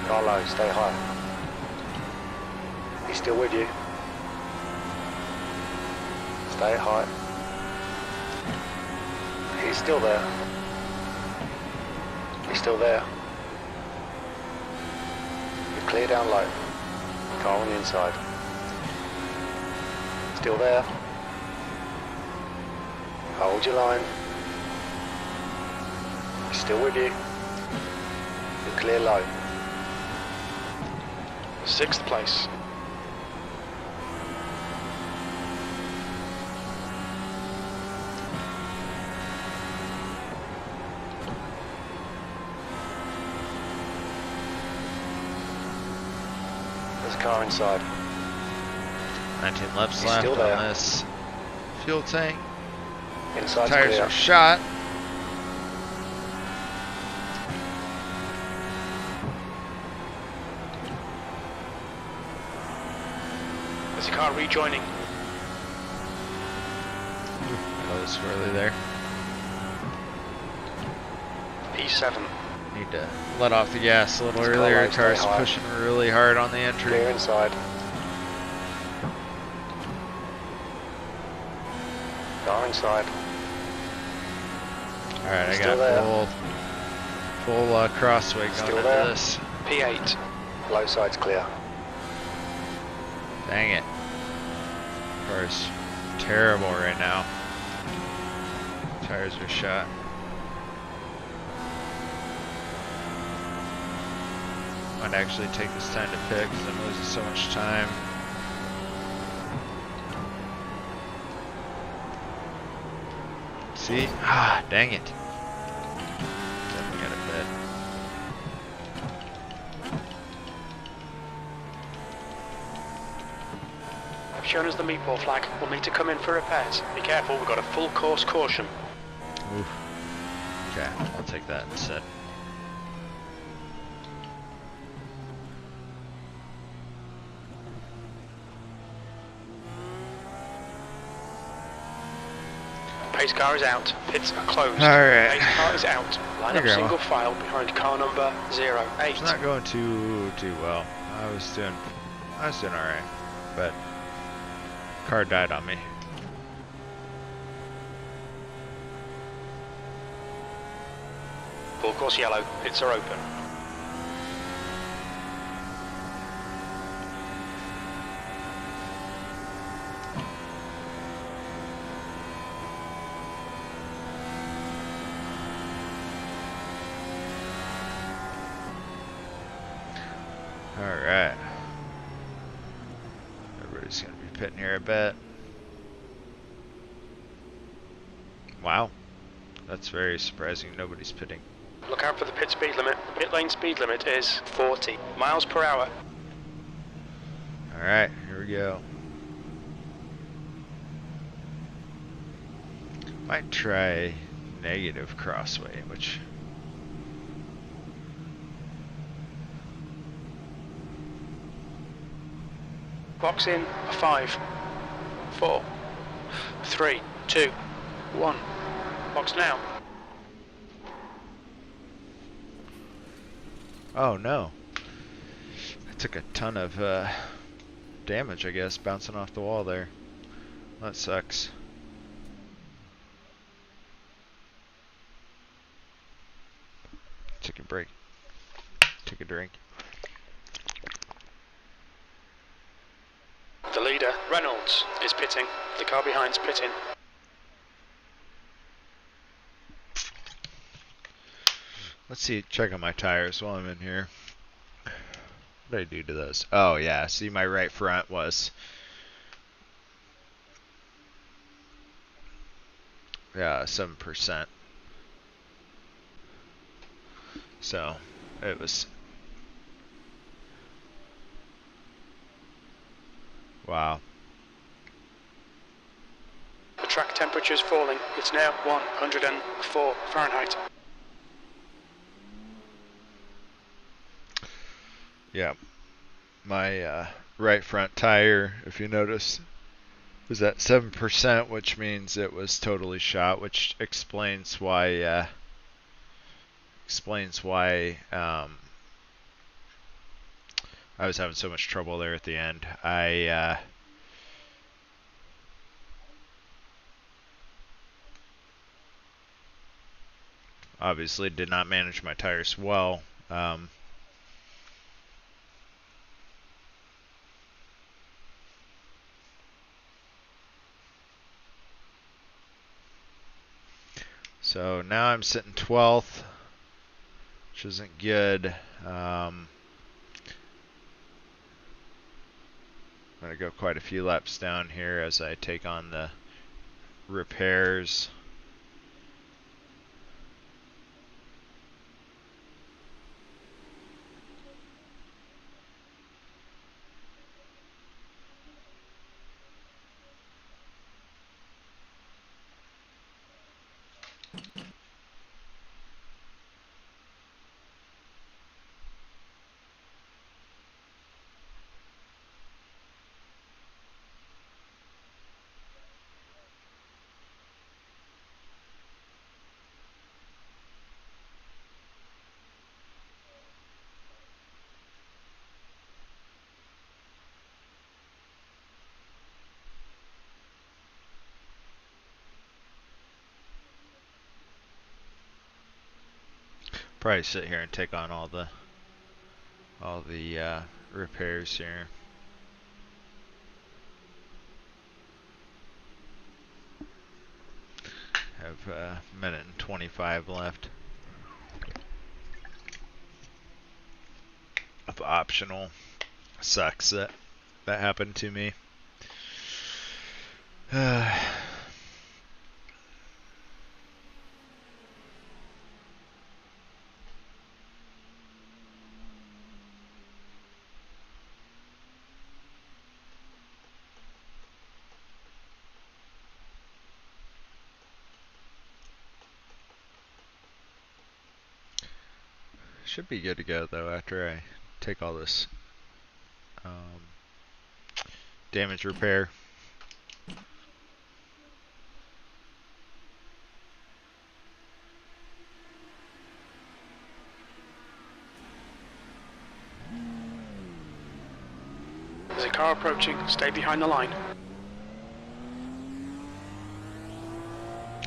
Car low, stay high. He's still with you. Stay high. He's still there. He's still there. You're clear down low. Car on the inside. Still there. Hold your line. He's still with you. You're clear low. 6th place. There's a car inside. 19 laps He's left still there. on this fuel tank. Inside's Tires clear. are shot. There's a car rejoining. That was swirly there. P7. Need to let off the gas a little It's earlier. car Car's high. pushing really hard on the entry. Clear inside. Car inside. Alright, I Still got there. full crossway Still going into there. this. P8. Low side's clear. Dang it. Car's terrible right now. Tires are shot. Might actually take this time to pit because I'm losing so much time. See? Ah, dang it. Definitely got a pit. They've shown us the meatball flag. We'll need to come in for repairs. Be careful, we've got a full course caution. Oof. Okay, I'll take that instead. Pace car is out. Pits are closed. Alright. Pace car is out. Line up There you go. single file behind car number 08. It's not going too well. I was doing alright, but car died on me. Full course yellow. Pits are open. Alright. Everybody's gonna be pitting here, I bet. Wow. That's very surprising. Nobody's pitting. Look out for the pit speed limit. The pit lane speed limit is 40 miles per hour. Alright, here we go. Might try negative crossway, which... Box in. 5, 4, 3, 2, 1. Box now. Oh no. I took a ton of damage, I guess, bouncing off the wall there. That sucks. Take a break. Take a drink. The leader, Reynolds, is pitting. The car behind's pitting. Let's see, check on my tires while I'm in here. What did I do to those? Oh yeah, see my right front was... Yeah, 7%. So, it was... Wow. The track temperature is falling. It's now 104 Fahrenheit. Yeah, my right front tire, if you notice, was at 7%, which means it was totally shot, which explains why I was having so much trouble there at the end. I obviously did not manage my tires well. So now I'm sitting 12th, which isn't good. I'm going to go quite a few laps down here as I take on the repairs. Probably sit here and take on all the repairs here. Have a minute and 25 left of optional. Sucks that happened to me. Should be good to go though after I take all this damage repair. There's a car approaching. Stay behind the line.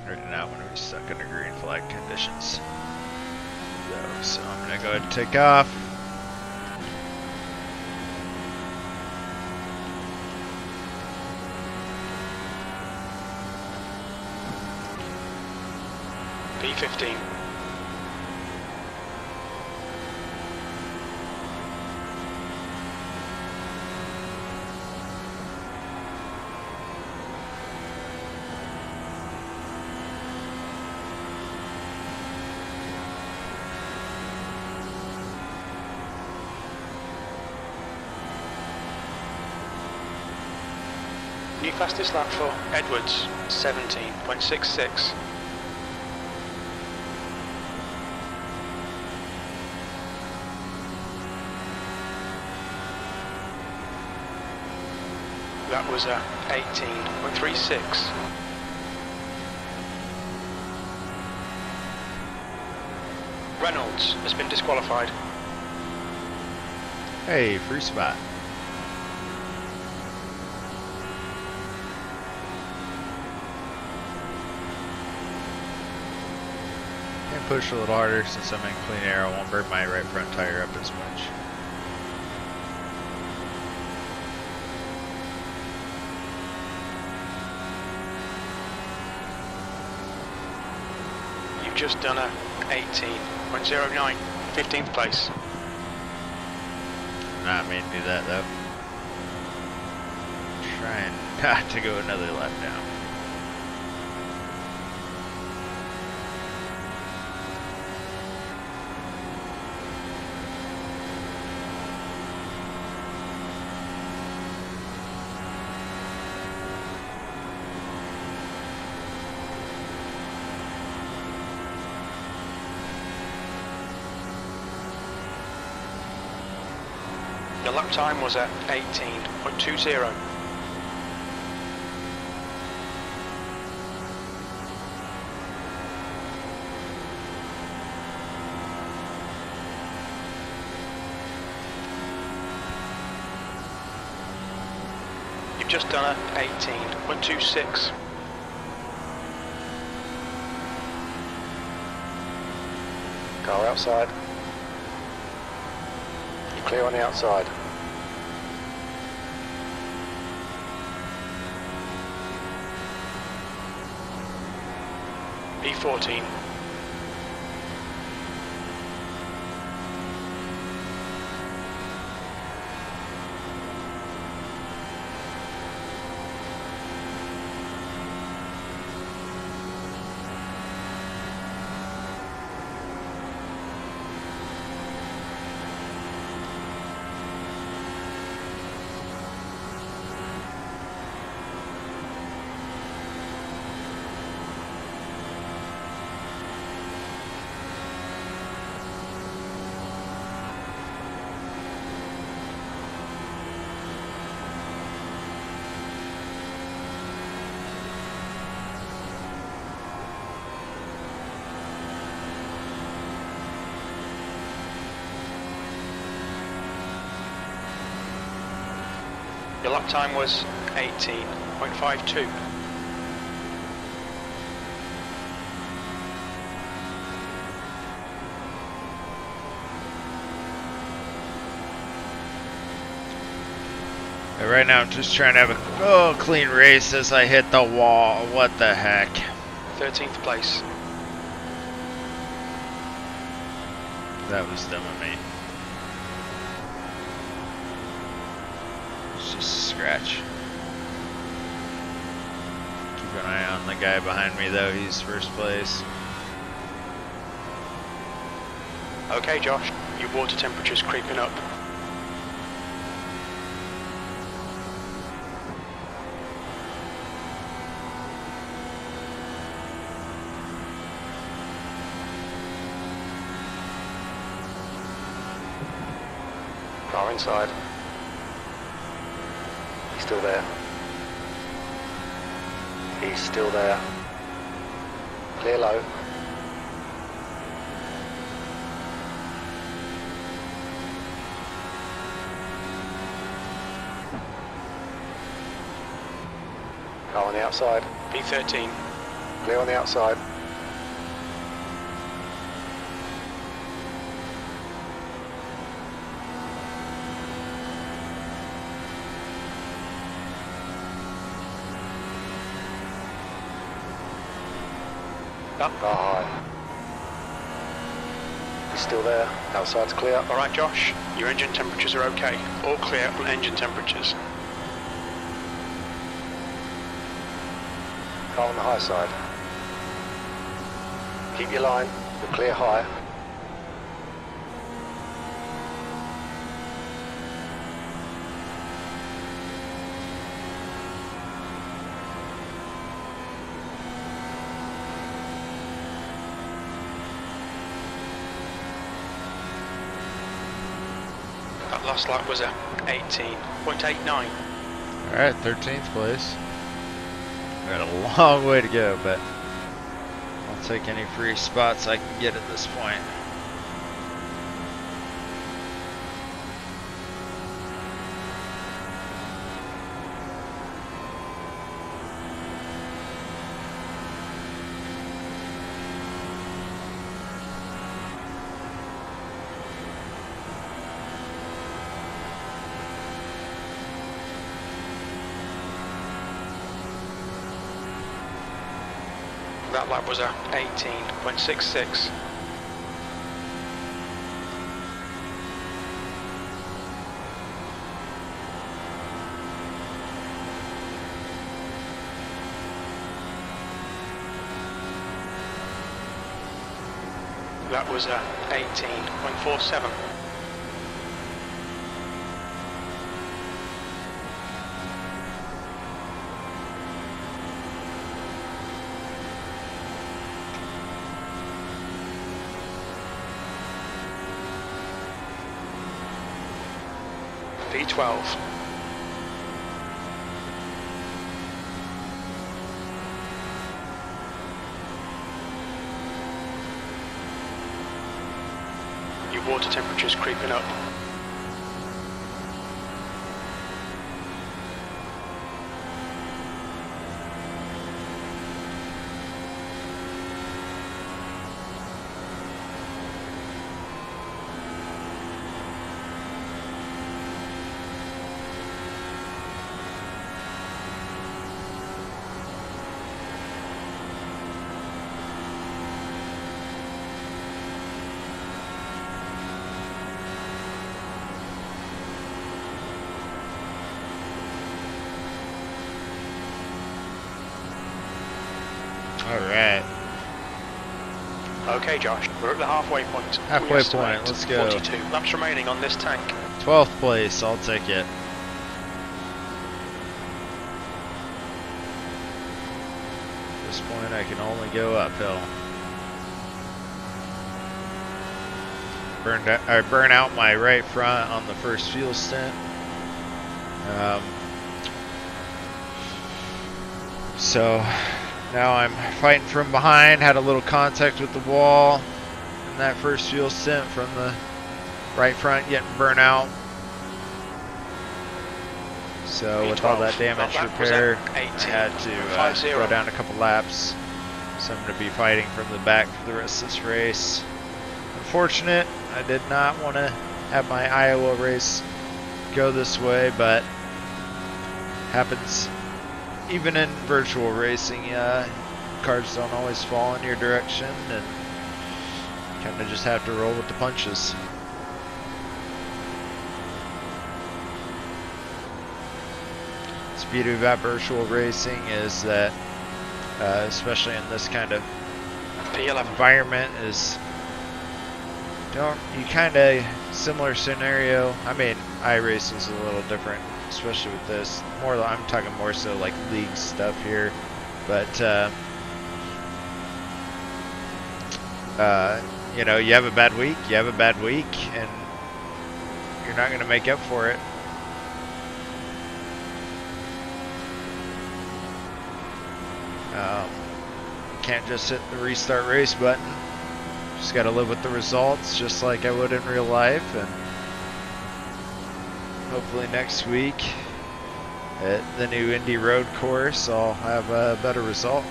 Right now when we're stuck under green flag conditions. So I'm going to go ahead and take off. P15. New fastest lap for Edwards, 17.66. That was 18.36. Reynolds has been disqualified. Hey, free spot. And push a little harder since I'm in clean air. I won't burn my right front tire up as much. You've just done a 18.09, 15th place. Not mean to do that though. Trying not to go another lap down. The lap time was at 18.20. You've just done a 18.26. Car outside. You're clear on the outside. P14. Your lap time was 18.52. Right now I'm just trying to have a clean race as I hit the wall. What the heck? 13th place. That was dumb of me. It's just a scratch. Keep an eye on the guy behind me though, he's first place. Okay, Josh, your water temperature's creeping up. Car inside. He's still there. He's still there. Clear low. Car on the outside. P13. Clear on the outside. Up. Car high. He's still there. Outside's clear. Alright, Josh, your engine temperatures are okay. All clear on engine temperatures. Car on the high side. Keep your line. You're clear high. That last lap was a 18.89. Alright, 13th place. We got a long way to go, but I'll take any free spots I can get at this point. That lap was a 18.66. That was a 18.47. P12. Your water temperature's creeping up. All right. Okay, Josh, we're at the halfway point. Halfway We estimate point, let's go. 42 laps remaining on this tank. 12th place, I'll take it. At this point, I can only go uphill. Burn out my right front on the first fuel stint. So now I'm fighting from behind. Had a little contact with the wall in that first fuel stint from the right front getting burnt out. So with all that damage repair, I had to go down a couple laps. So I'm going to be fighting from the back for the rest of this race. Unfortunate, I did not want to have my Iowa race go this way, but happens even in virtual racing. Cars don't always fall in your direction, and kind of just have to roll with the punches. The beauty about virtual racing is that, especially in this kind of environment, is you kind of similar scenario. I mean, iRacing is a little different, especially with this. I'm talking more so like league stuff here, but you know, you have a bad week, and you're not going to make up for it. Can't just hit the restart race button. Just got to live with the results, just like I would in real life, and hopefully next week at the new Indy Road course, I'll have a better result.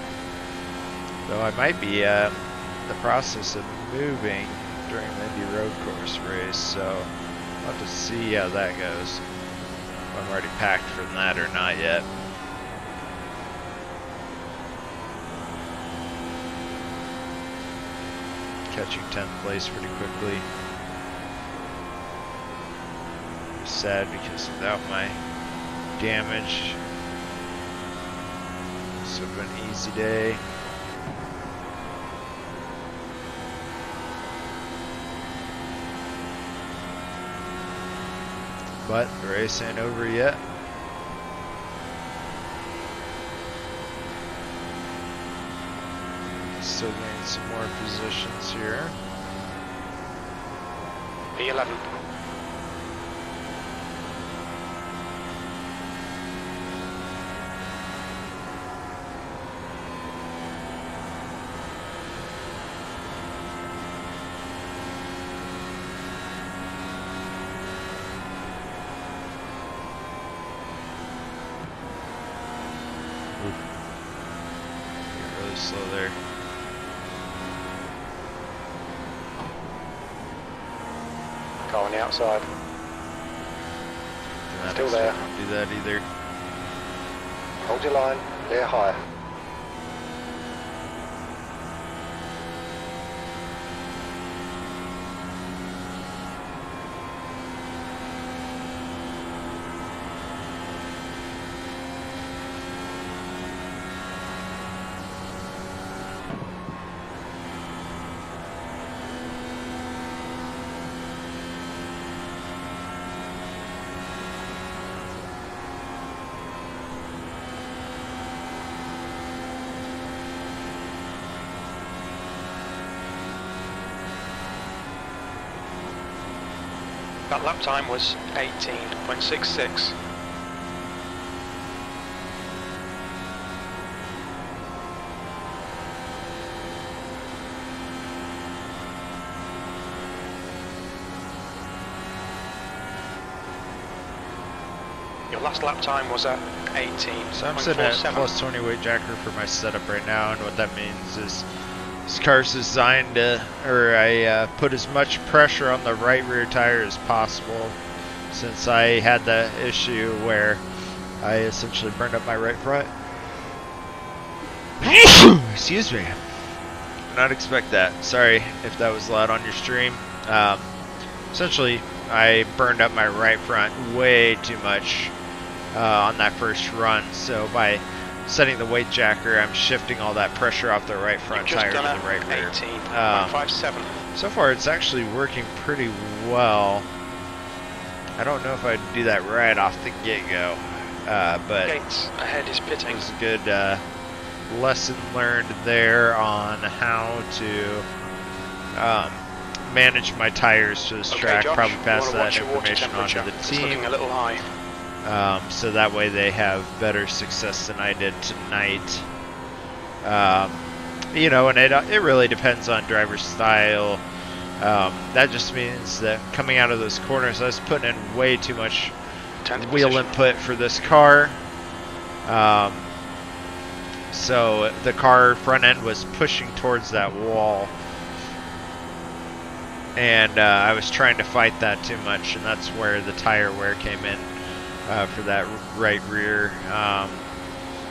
Though I might be in the process of moving during the Indy Road course race, so I'll have to see how that goes. If I'm already packed for that or not yet. Catching 10th place pretty quickly. Sad because without my damage, this would have been an easy day. But the race ain't over yet. Still getting some more positions here. P11. You're really slow there. Car on the outside. Still there. Don't do that either. Hold your line, clear high. That lap time was 18.66. Your last lap time was at 18. So I'm sitting at plus 20 weight jacker for my setup right now, and what that means is this car's designed to, I put as much pressure on the right rear tire as possible, since I had the issue where I essentially burned up my right front. Excuse me. Not expect that. Sorry if that was loud on your stream. Essentially, I burned up my right front way too much on that first run. So by setting the weight jacker, I'm shifting all that pressure off the right front tire to the right rear. 18.57. So far, it's actually working pretty well. I don't know if I'd do that right off the get-go, but Gates ahead is pitting. it was a good lesson learned there on how to manage my tires to this track. Josh, probably pass that your water information on to temperature. the It's team. looking a little high. So that way they have better success than I did tonight. You know, and it really depends on driver style. That just means that coming out of those corners, I was putting in way too much wheel input for this car. So the car front end was pushing towards that wall. And I was trying to fight that too much, and that's where the tire wear came in for that right rear.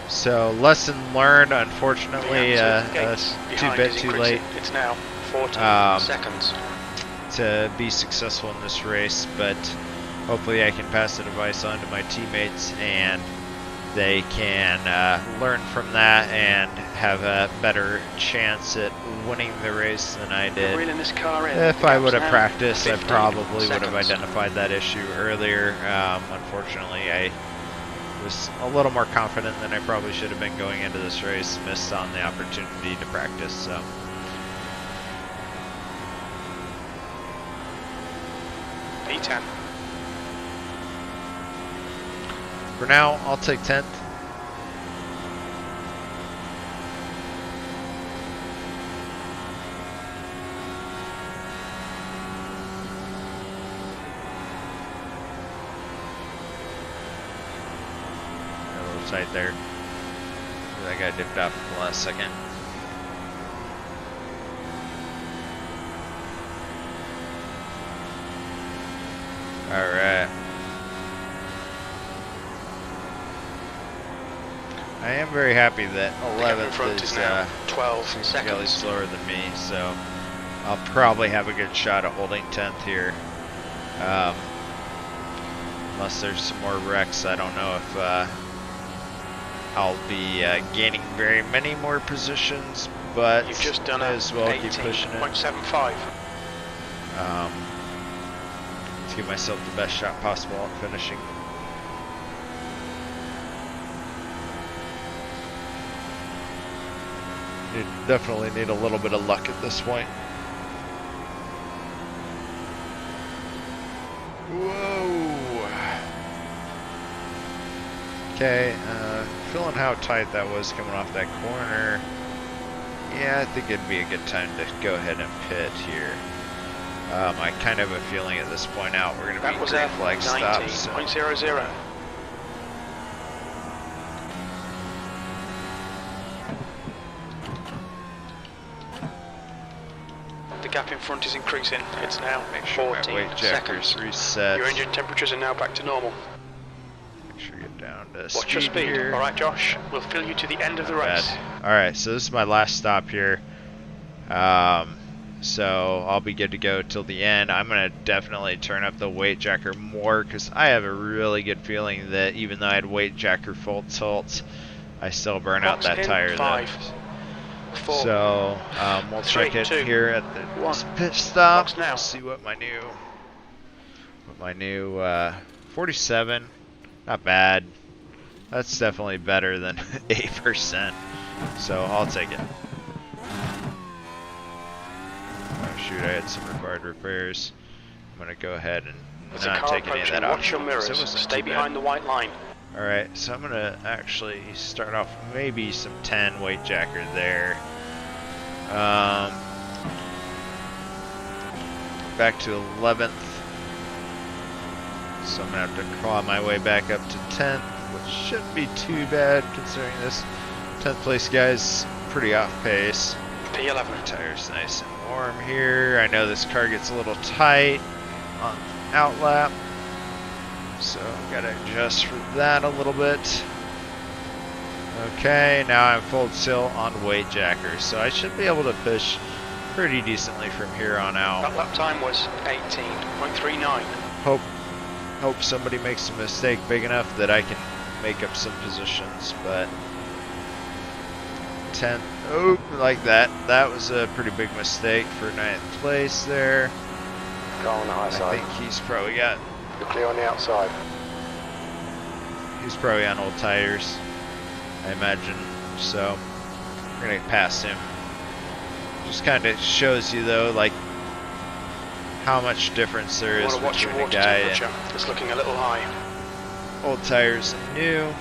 So lesson learned, unfortunately, too late. It's now 14 seconds to be successful in this race, but hopefully I can pass the advice on to my teammates and they can learn from that and have a better chance at winning the race than I did. Reeling this car in. If I would have practiced, I 15 probably would have seconds. identified that issue earlier. Unfortunately, I was a little more confident than I probably should have been going into this race. Missed on the opportunity to practice. So. P10. For now, I'll take 10th. A little tight there. That guy dipped off at the last second. All right. I am very happy that 11th is now 12 significantly seconds. slower than me, so I'll probably have a good shot at holding 10th here. Unless there's some more wrecks, I don't know if I'll be gaining very many more positions, but You've just done as well keep pushing it. 18.75. To give myself the best shot possible at finishing. Definitely need a little bit of luck at this point. Whoa! Okay, feeling how tight that was coming off that corner. Yeah, I think it'd be a good time to go ahead and pit here. I kind of have a feeling at this point out we're going to be green flag stops. So. 19.00. The gap in front is increasing. It's now Make sure my 14 weight jacker's seconds. reset. Your engine temperatures are now back to normal. Make sure you get down to Watch your speed. here. All right, Josh. We'll fill you to the end of the race. All right, so this is my last stop here. So I'll be good to go till the end. I'm going to definitely turn up the weight jacker more because I have a really good feeling that even though I had weight jacker full tilt, I still burn out that tire. 5, 4, So we'll 3, check it 2, here at the 1. pit stop. Box now. See what my new 47. Not bad. That's definitely better than 8%. So I'll take it. Oh shoot, I had some required repairs. I'm gonna go ahead and There's a not car take any of approaching. that off. Watch your mirrors. So it wasn't Stay too bad. behind the white line. Alright, so I'm gonna actually start off maybe some 10 weight jacker there. Back to 11th. So I'm gonna have to claw my way back up to 10th, which shouldn't be too bad considering this 10th place guy's pretty off pace. P11. My tire's nice and warm here. I know this car gets a little tight on outlap, so I've got to adjust for that a little bit. Okay, now I'm full tilt on weight jackers, so I should be able to push pretty decently from here on out. That lap time was 18.39. Hope somebody makes a mistake big enough that I can make up some positions, but 10th. Oh, like that. That was a pretty big mistake for 9th place there. Car on the high I side. think he's probably got. You're clear on the outside. He's probably on old tires, I imagine. So we're gonna pass him. Just kind of shows you though, like how much difference there is between a guy and it's looking a little high. old tires and new.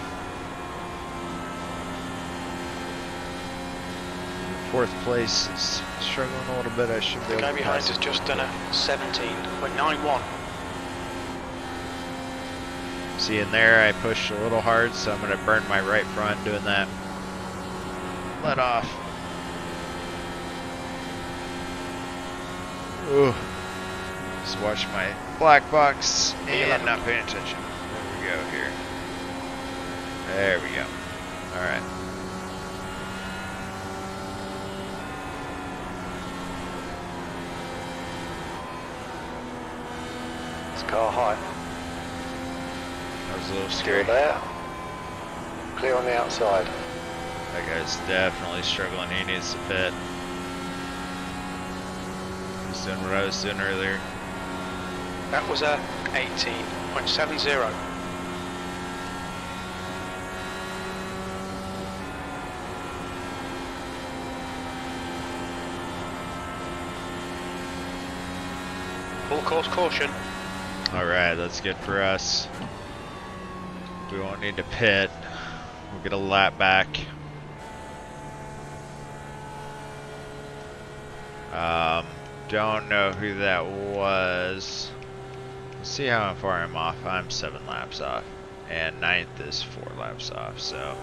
4th place is struggling a little bit. I should be able The guy to behind pass has him. just done a 17.91. See, in there I pushed a little hard, so I'm going to burn my right front doing that. Let off. Ooh. Just watch my black box and not paying attention. There we go here. There we go. Alright. It's car high. That was a little Clear scary. there. Clear on the outside. That guy's definitely struggling. He needs to pit. He's doing what I was doing earlier. That was a 18.70. Full course caution. Alright, that's good for us. We won't need to pit. We'll get a lap back. Don't know who that was. Let's see how far I'm off. I'm 7 laps off. And 9th is 4 laps off, so.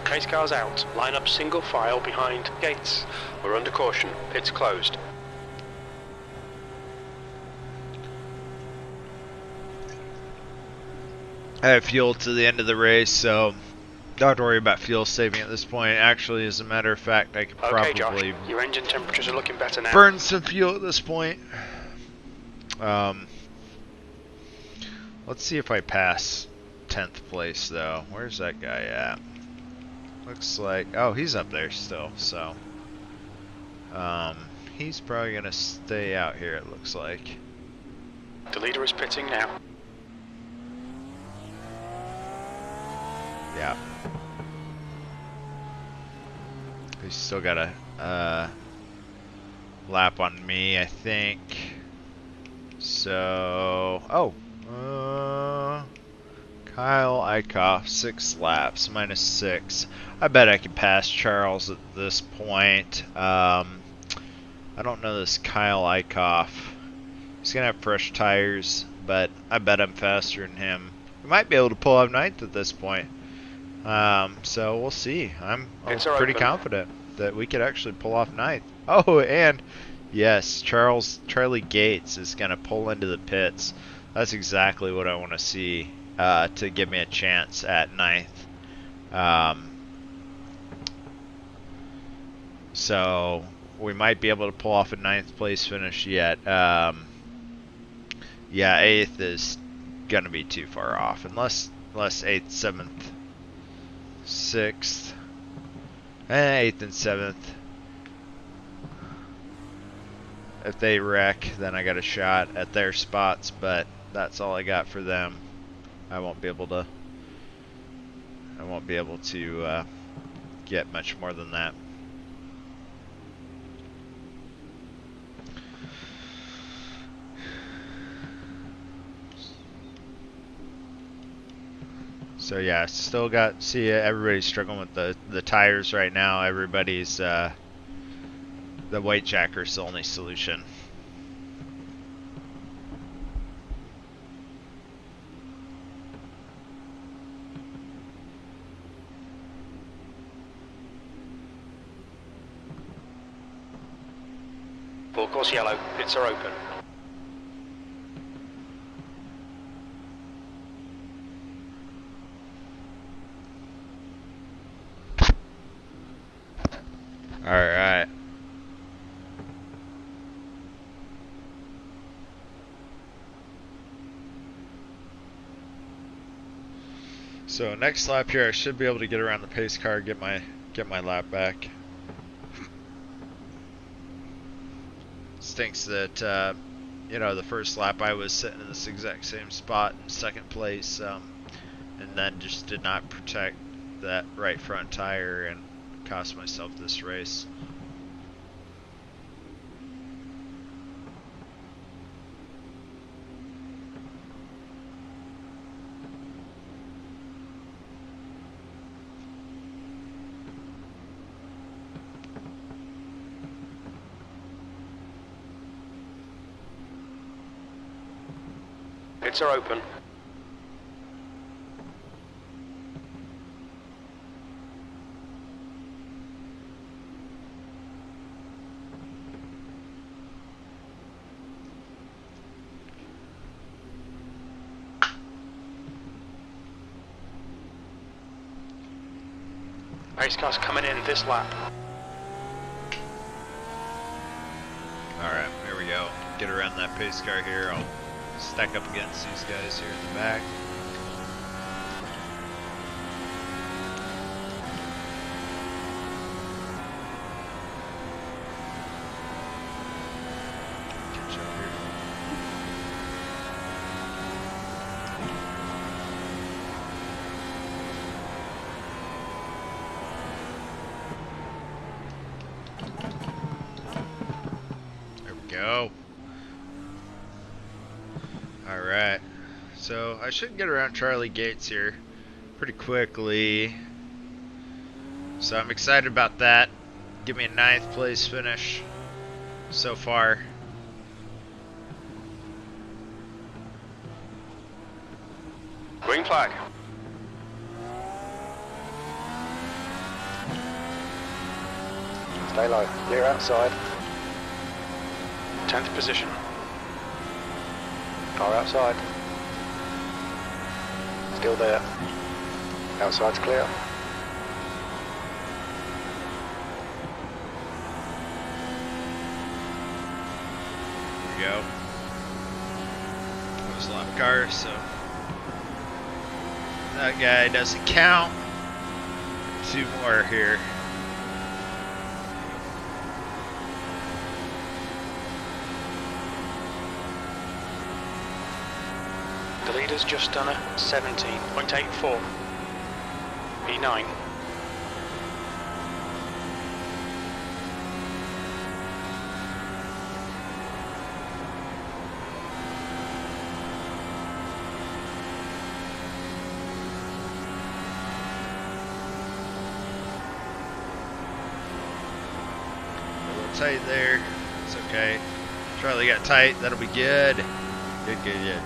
Pace car's out. Line up single file behind gates. We're under caution. It's closed. I have fuel to the end of the race, so don't have to worry about fuel saving at this point. Actually, as a matter of fact, I could Okay, probably Josh, your engine temperatures are looking better now. burn some fuel at this point. Let's see if I pass 10th place, though. Where's that guy at? Looks like... Oh, he's up there still, so... he's probably going to stay out here, it looks like. The leader is pitting now. Yeah. He's still got a lap on me, I think. So... Oh! Kyle Eichhoff, 6 laps, -6. I bet I can pass Charles at this point. I don't know this Kyle Eichhoff. He's going to have fresh tires, but I bet I'm faster than him. We might be able to pull off 9th at this point. So we'll see. I'm pretty confident that we could actually pull off 9th. Oh, and yes, Charlie Gates is going to pull into the pits. That's exactly what I want to see to give me a chance at 9th. So we might be able to pull off a 9th place finish yet. Yeah, 8th is going to be too far off. Unless 8th, 7th, 6th, 8th and 7th. If they wreck, then I got a shot at their spots, but that's all I got for them. I won't be able to get much more than that. So yeah, still got, see, everybody's struggling with the tires right now. Everybody's, the white jacker's the only solution. Full course yellow, pits are open. Alright. So next lap here, I should be able to get around the pace car, get my lap back. Stinks that you know, the first lap I was sitting in this exact same spot in second place, and then just did not protect that right front tire and cost myself this race. Pits are open. Race car's coming in this lap. Alright, here we go. Get around that pace car here. I'll stack up against these guys here in the back. Catch up here. There we go. Alright, so I should get around Charlie Gates here pretty quickly. So I'm excited about that. Give me a 9th place finish so far. Green flag. Stay low. Clear outside. 10th position. Car outside. Still there. Outside's clear. There we go. That was a lap car, so that guy doesn't count. 2 more here. The leader's just done a 17.84. P9. A little tight there. It's okay. Charlie got tight. That'll be good. Good, good, good.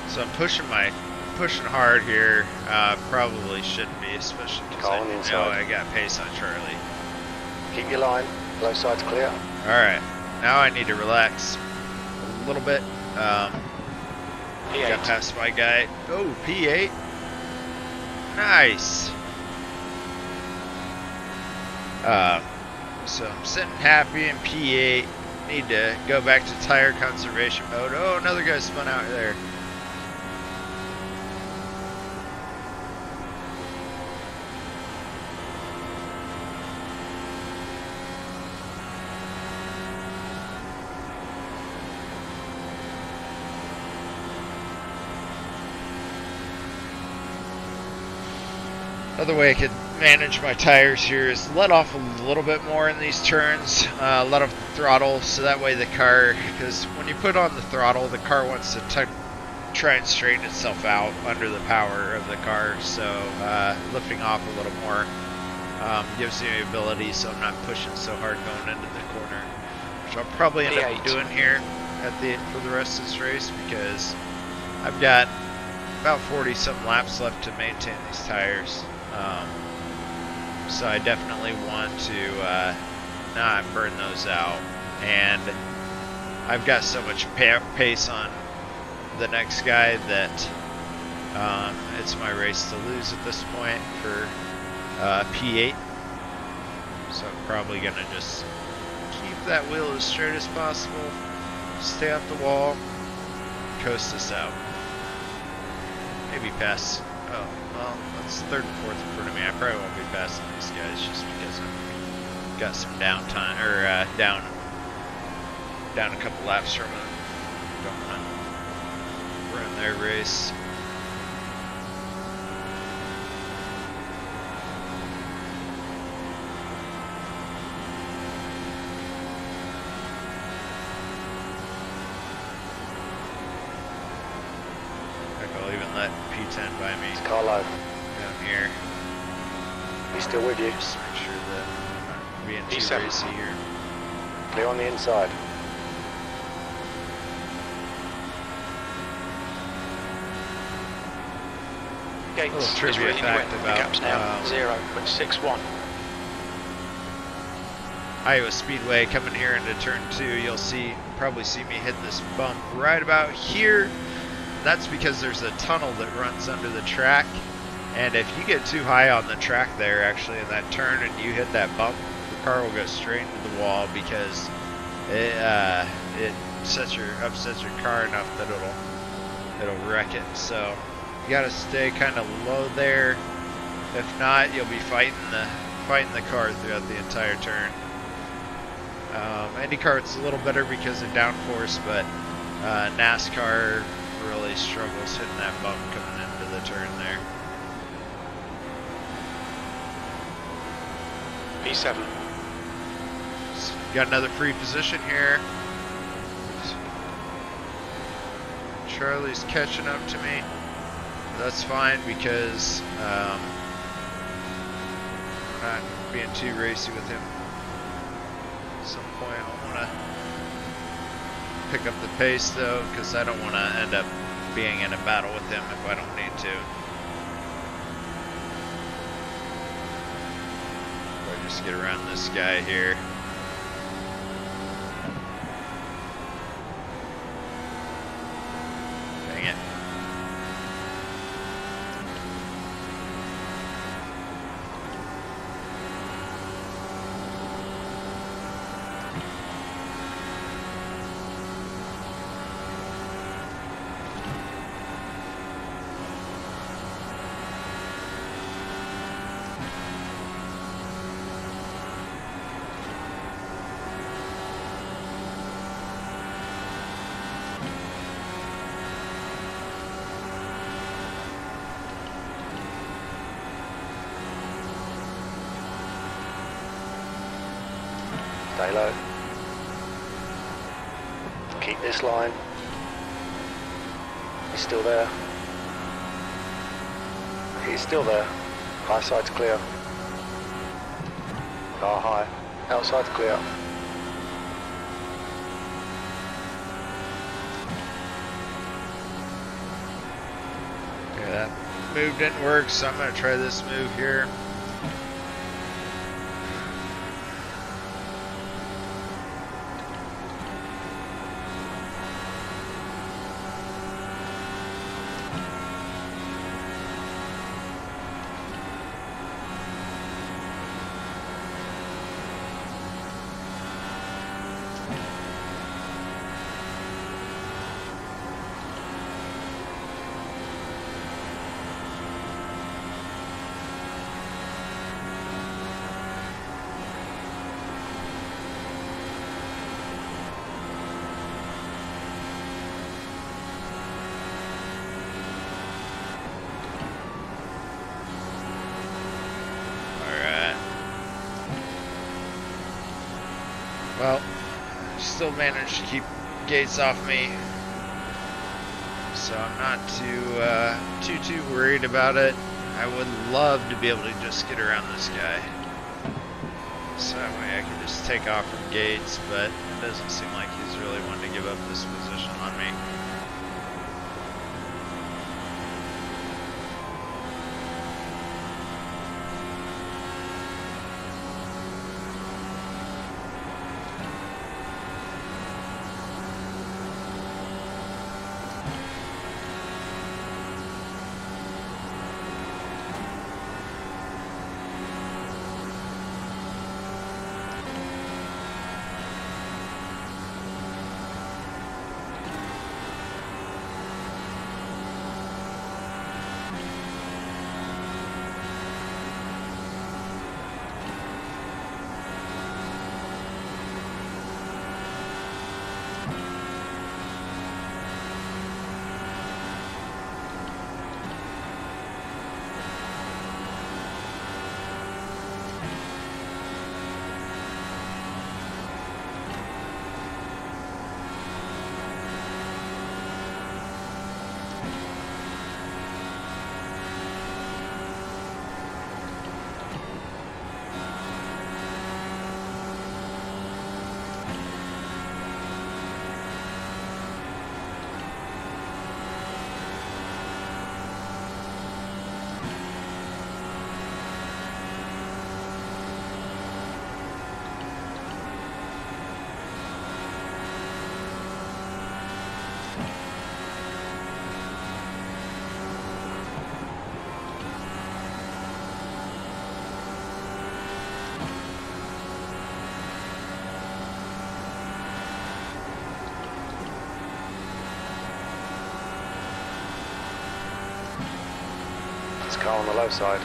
So I'm pushing hard here. Probably shouldn't be, especially because I know I got pace on Charlie. Keep your line. Low side's clear. All right, now I need to relax a little bit. P8. Got past my guy. Oh, P8. Nice. So I'm sitting happy in P8. Need to go back to tire conservation mode. Oh, another guy spun out there. Another way I could manage my tires here is let off a little bit more in these turns, let off the throttle, so that way the car, because when you put on the throttle, the car wants to try and straighten itself out under the power of the car, so lifting off a little more gives me the ability so I'm not pushing so hard going into the corner, which I'll probably end up doing here for the rest of this race, because I've got about 40 some laps left to maintain these tires. So I definitely want to not burn those out, and I've got so much pace on the next guy that It's my race to lose at this point for P8. So I'm probably going to just keep that wheel as straight as possible, stay off the wall, coast this out. Maybe pass. Oh, well, that's third and fourth in front of me. I probably won't be passing these guys just because I've got some downtime, or down a couple laps from them. Don't want to run their race. I'll even let P10 by me. It's Carlo. Down here. He's still with you. Just make sure that I'm not being too P7. racy here. Clear on the inside. Gates Little is trivia really fact wet. about, The gap's now 0.61. Iowa Speedway coming here into turn 2, you'll probably see me hit this bump right about here. That's because there's a tunnel that runs under the track, and if you get too high on the track there actually in that turn and you hit that bump, the car will go straight into the wall because it upsets your car enough that it'll wreck it. So you gotta stay kind of low there. If not, you'll be fighting the car throughout the entire turn. IndyCar it's a little better because of downforce, but NASCAR really struggles hitting that bump coming into the turn there. P7. So got another free position here. Charlie's catching up to me. That's fine because we're not being too racy with him. At some point I want to pick up the pace though, because I don't want to end up being in a battle with him if I don't need to. Or just get around this guy here. Dang it. Stay low. Keep this line. He's still there. He's still there. High side's clear. Car high. Outside's clear. Okay, that move didn't work, so I'm going to try this move here. Well, still managed to keep Gates off me, so I'm not too worried about it. I would love to be able to just get around this guy, so that way I can just take off from Gates, but it doesn't seem like he's really wanting to give up this position on me. There's a car on the low side.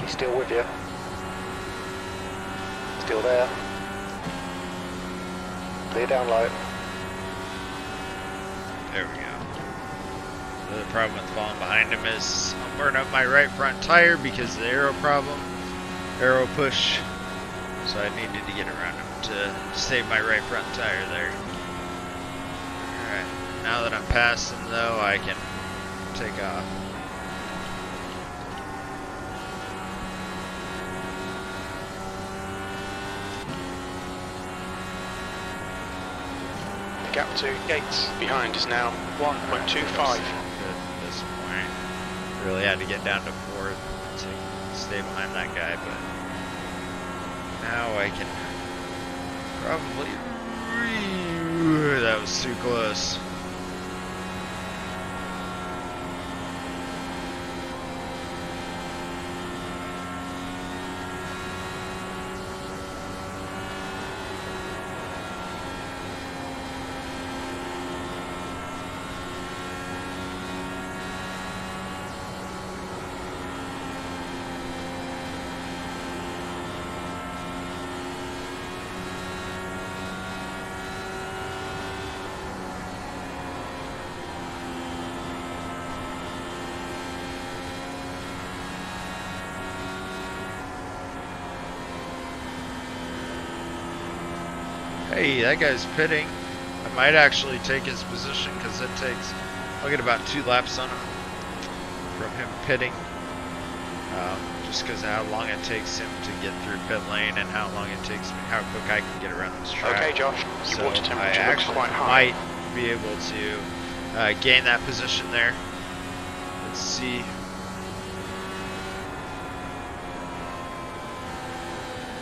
He's still with you. Still there. Clear down low. There we go. The other problem with falling behind him is I'll burn up my right front tire because of the aero problem. Aero push. So I needed to get around him to save my right front tire there. Alright, now that I'm past him though, I can take off. The gap to Gates behind is now 1.25. At this point, really had to get down to 4th to stay behind that guy, but now I can probably. That was too close. Hey, that guy's pitting. I might actually take his position because it takes, I'll get about 2 laps on him from him pitting. Just because of how long it takes him to get through pit lane and how long it takes me, how quick I can get around this track. Okay, Josh, your So water I temperature looks actually quite high. might be able to gain that position there. Let's see.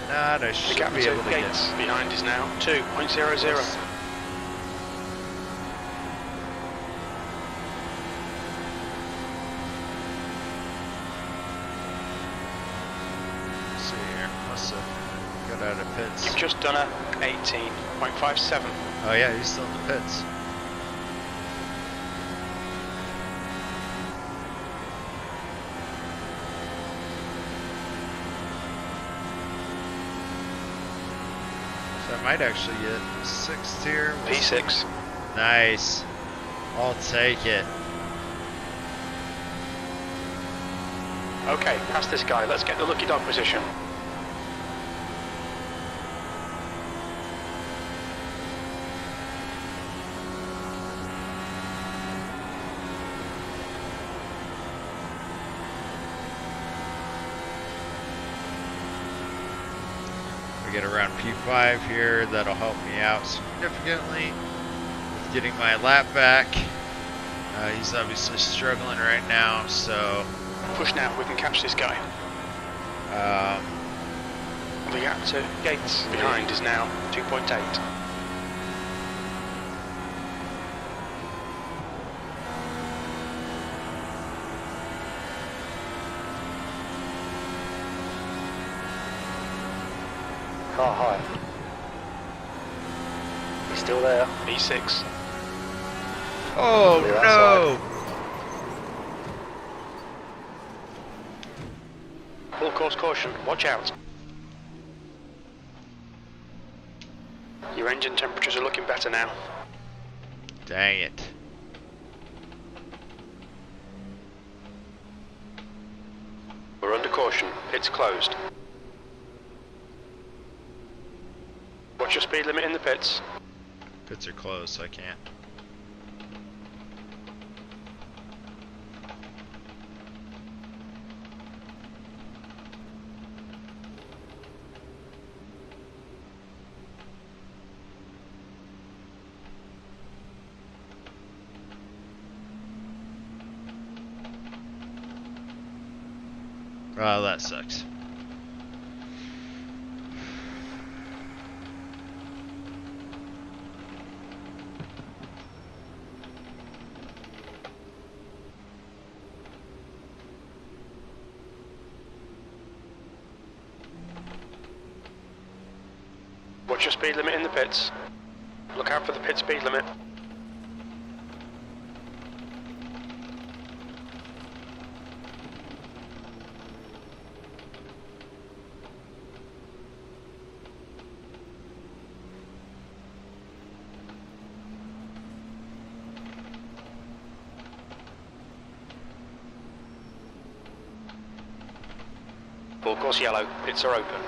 Not, I The should gap be to able to Gates get. behind is now 2.00. See here, must have got out of pits. You've just done a 18.57. Oh yeah, he's still in the pits. So I might actually get 6th here. P6. Nice. I'll take it. Okay, past this guy. Let's get the lucky dog position. We get around P5 here. That'll help me out significantly with getting my lap back. He's obviously struggling right now, so Push now, we can catch this guy. The gap to Gates behind is now 2.8. Car high. He's still there. P6. oh Clear no! outside. Full course caution, watch out. Your engine temperatures are looking better now. Dang it. We're under caution, it's closed. What's your speed limit in the pits? Pits are closed, so I can't. Oh, that sucks. What's your speed limit in the pits? Look out for the pit speed limit. purple, of course yellow. Pits are open.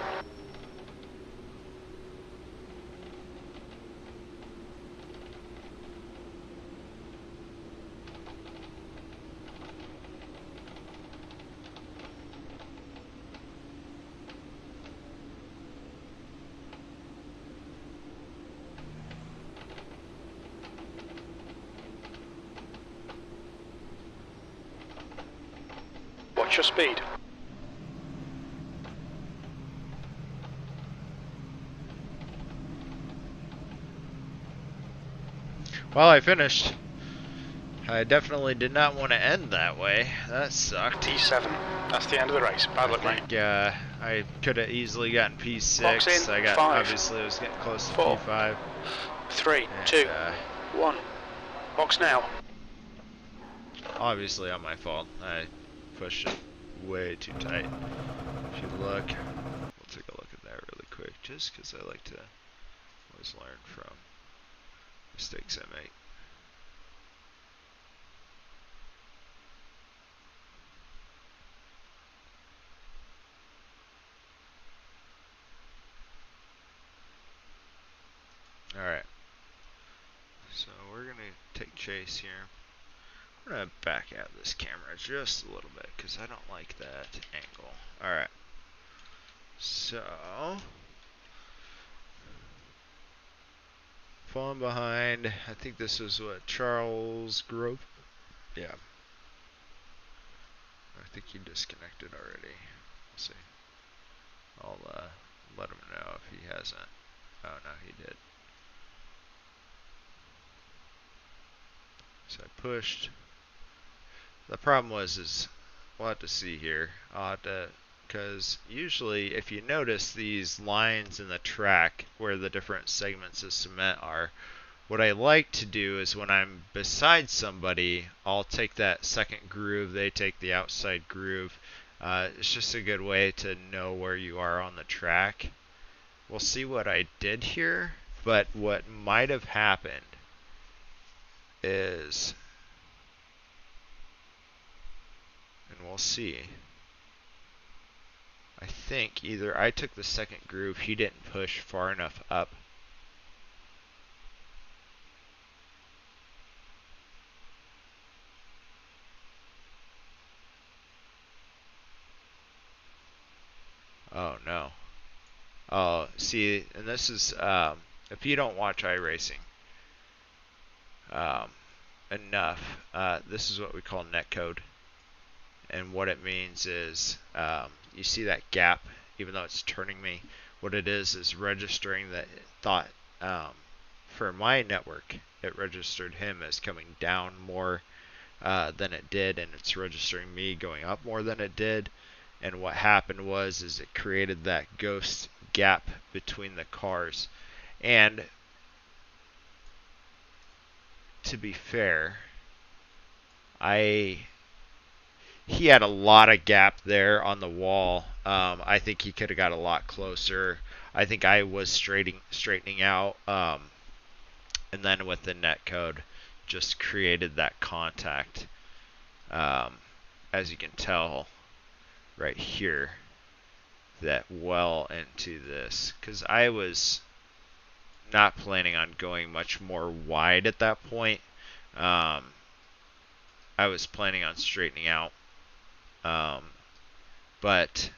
Watch your speed. Well, I finished. I definitely did not want to end that way. That sucked. P7. That's the end of the race. Bad luck, mate. Yeah, I could have easily gotten P6. Box in. I got 5. obviously I was getting close to 4. P5. 3, And, 2, 1. Box now. Obviously on my fault. I pushed it way too tight. If you look, we'll take a look at that really quick, just because I like to always learn from mistakes I make. Alright, so we're going to take chase here. I'm going to back out this camera just a little bit because I don't like that angle. Alright, so falling behind, I think this is what, Charles Grove? Yeah. I think he disconnected already. We'll see. I'll let him know if he hasn't. Oh no, he did. So I pushed. The problem is we'll have to see here. I'll have to, because usually if you notice these lines in the track where the different segments of cement are, what I like to do is when I'm beside somebody, I'll take that second groove, they take the outside groove. It's just a good way to know where you are on the track. We'll see what I did here, but what might have happened is, and we'll see, I think either I took the second groove, he didn't push far enough up. Oh no. Oh, see, and this is, if you don't watch iRacing enough, this is what we call netcode. And what it means is, you see that gap, even though it's turning me, what it is registering that thought, for my network, it registered him as coming down more than it did, and it's registering me going up more than it did. And what happened was it created that ghost gap between the cars. And to be fair, he had a lot of gap there on the wall. I think he could have got a lot closer. I think I was straightening out, and then with the netcode, just created that contact. As you can tell right here, that well into this, because I was not planning on going much more wide at that point. I was planning on straightening out, but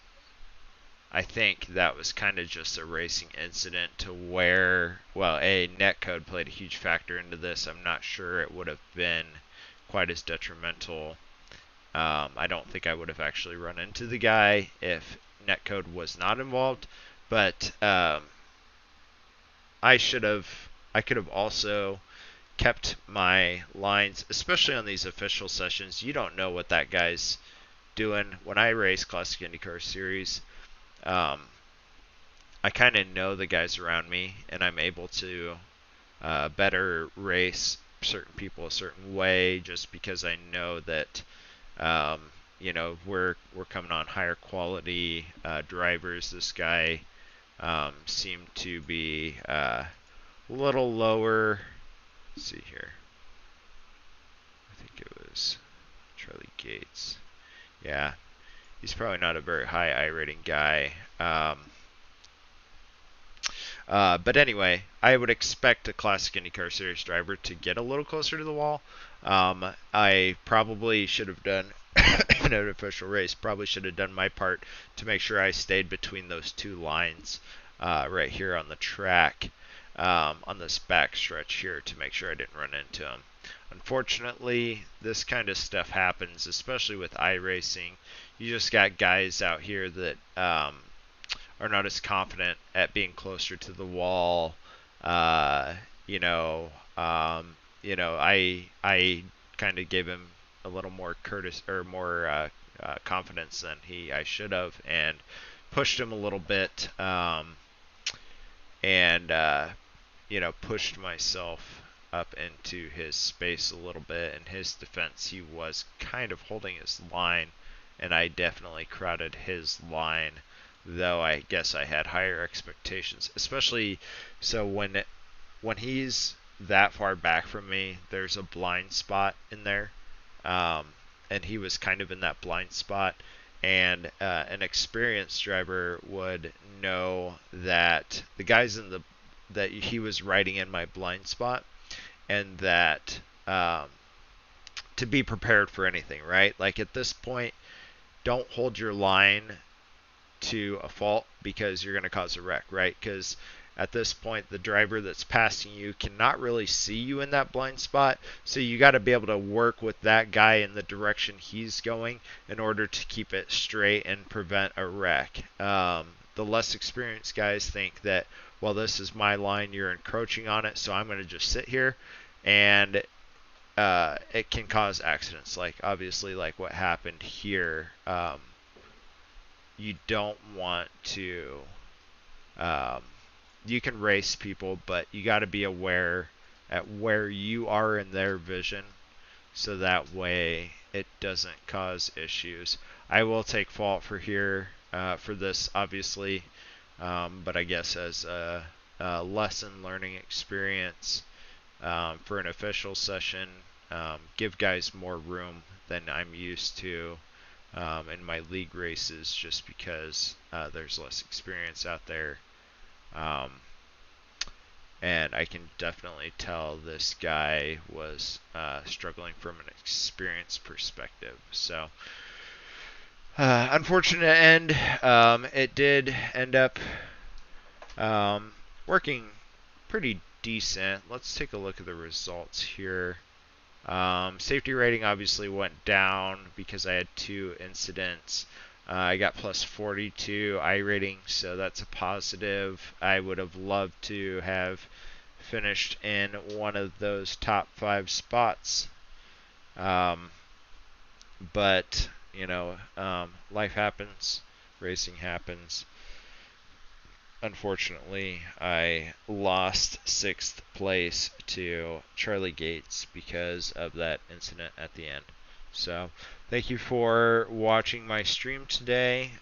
I think that was kind of just a racing incident to where, well, netcode played a huge factor into this. I'm not sure it would have been quite as detrimental. I don't think I would have actually run into the guy if netcode was not involved, but I could have also kept my lines, especially on these official sessions. You don't know what that guy's doing. When I race Classic IndyCar Series, I kind of know the guys around me, and I'm able to better race certain people a certain way just because I know that we're coming on higher quality drivers. This guy seemed to be a little lower. Let's see here. I think it was Charlie Gates. Yeah, he's probably not a very high iRating guy. But anyway, I would expect a classic IndyCar Series driver to get a little closer to the wall. I probably should have done in an official race, probably should have done my part to make sure I stayed between those two lines right here on the track, on this back stretch here, to make sure I didn't run into them. Unfortunately, this kind of stuff happens, especially with iRacing. You just got guys out here that are not as confident at being closer to the wall. Uh, you know, I kind of gave him a little more more confidence than I should have, and pushed him a little bit, and pushed myself up into his space a little bit. In his defense, he was kind of holding his line, and I definitely crowded his line, though I guess I had higher expectations, especially so when he's that far back from me, there's a blind spot in there, and he was kind of in that blind spot, and an experienced driver would know that the guys that he was riding in my blind spot, and that to be prepared for anything, right? Like at this point, don't hold your line to a fault because you're going to cause a wreck, right? Because at this point, the driver that's passing you cannot really see you in that blind spot, so you got to be able to work with that guy in the direction he's going in order to keep it straight and prevent a wreck. The less experienced guys think that, well, this is my line, you're encroaching on it, so I'm going to just sit here, and it can cause accidents, like obviously like what happened here. You don't want to you can race people, but you got to be aware at where you are in their vision, so that way it doesn't cause issues. I will take fault for for this, obviously, but I guess as a lesson learning experience for an official session, give guys more room than I'm used to in my league races, just because there's less experience out there. And I can definitely tell this guy was struggling from an experience perspective. So, unfortunate end. It did end up working pretty decent. Let's take a look at the results here. Safety rating obviously went down because I had 2 incidents. I got plus 42 iRating, so that's a positive. I would have loved to have finished in one of those top 5 spots. But, life happens, racing happens. Unfortunately, I lost 6th place to Charlie Gates because of that incident at the end. So, thank you for watching my stream today.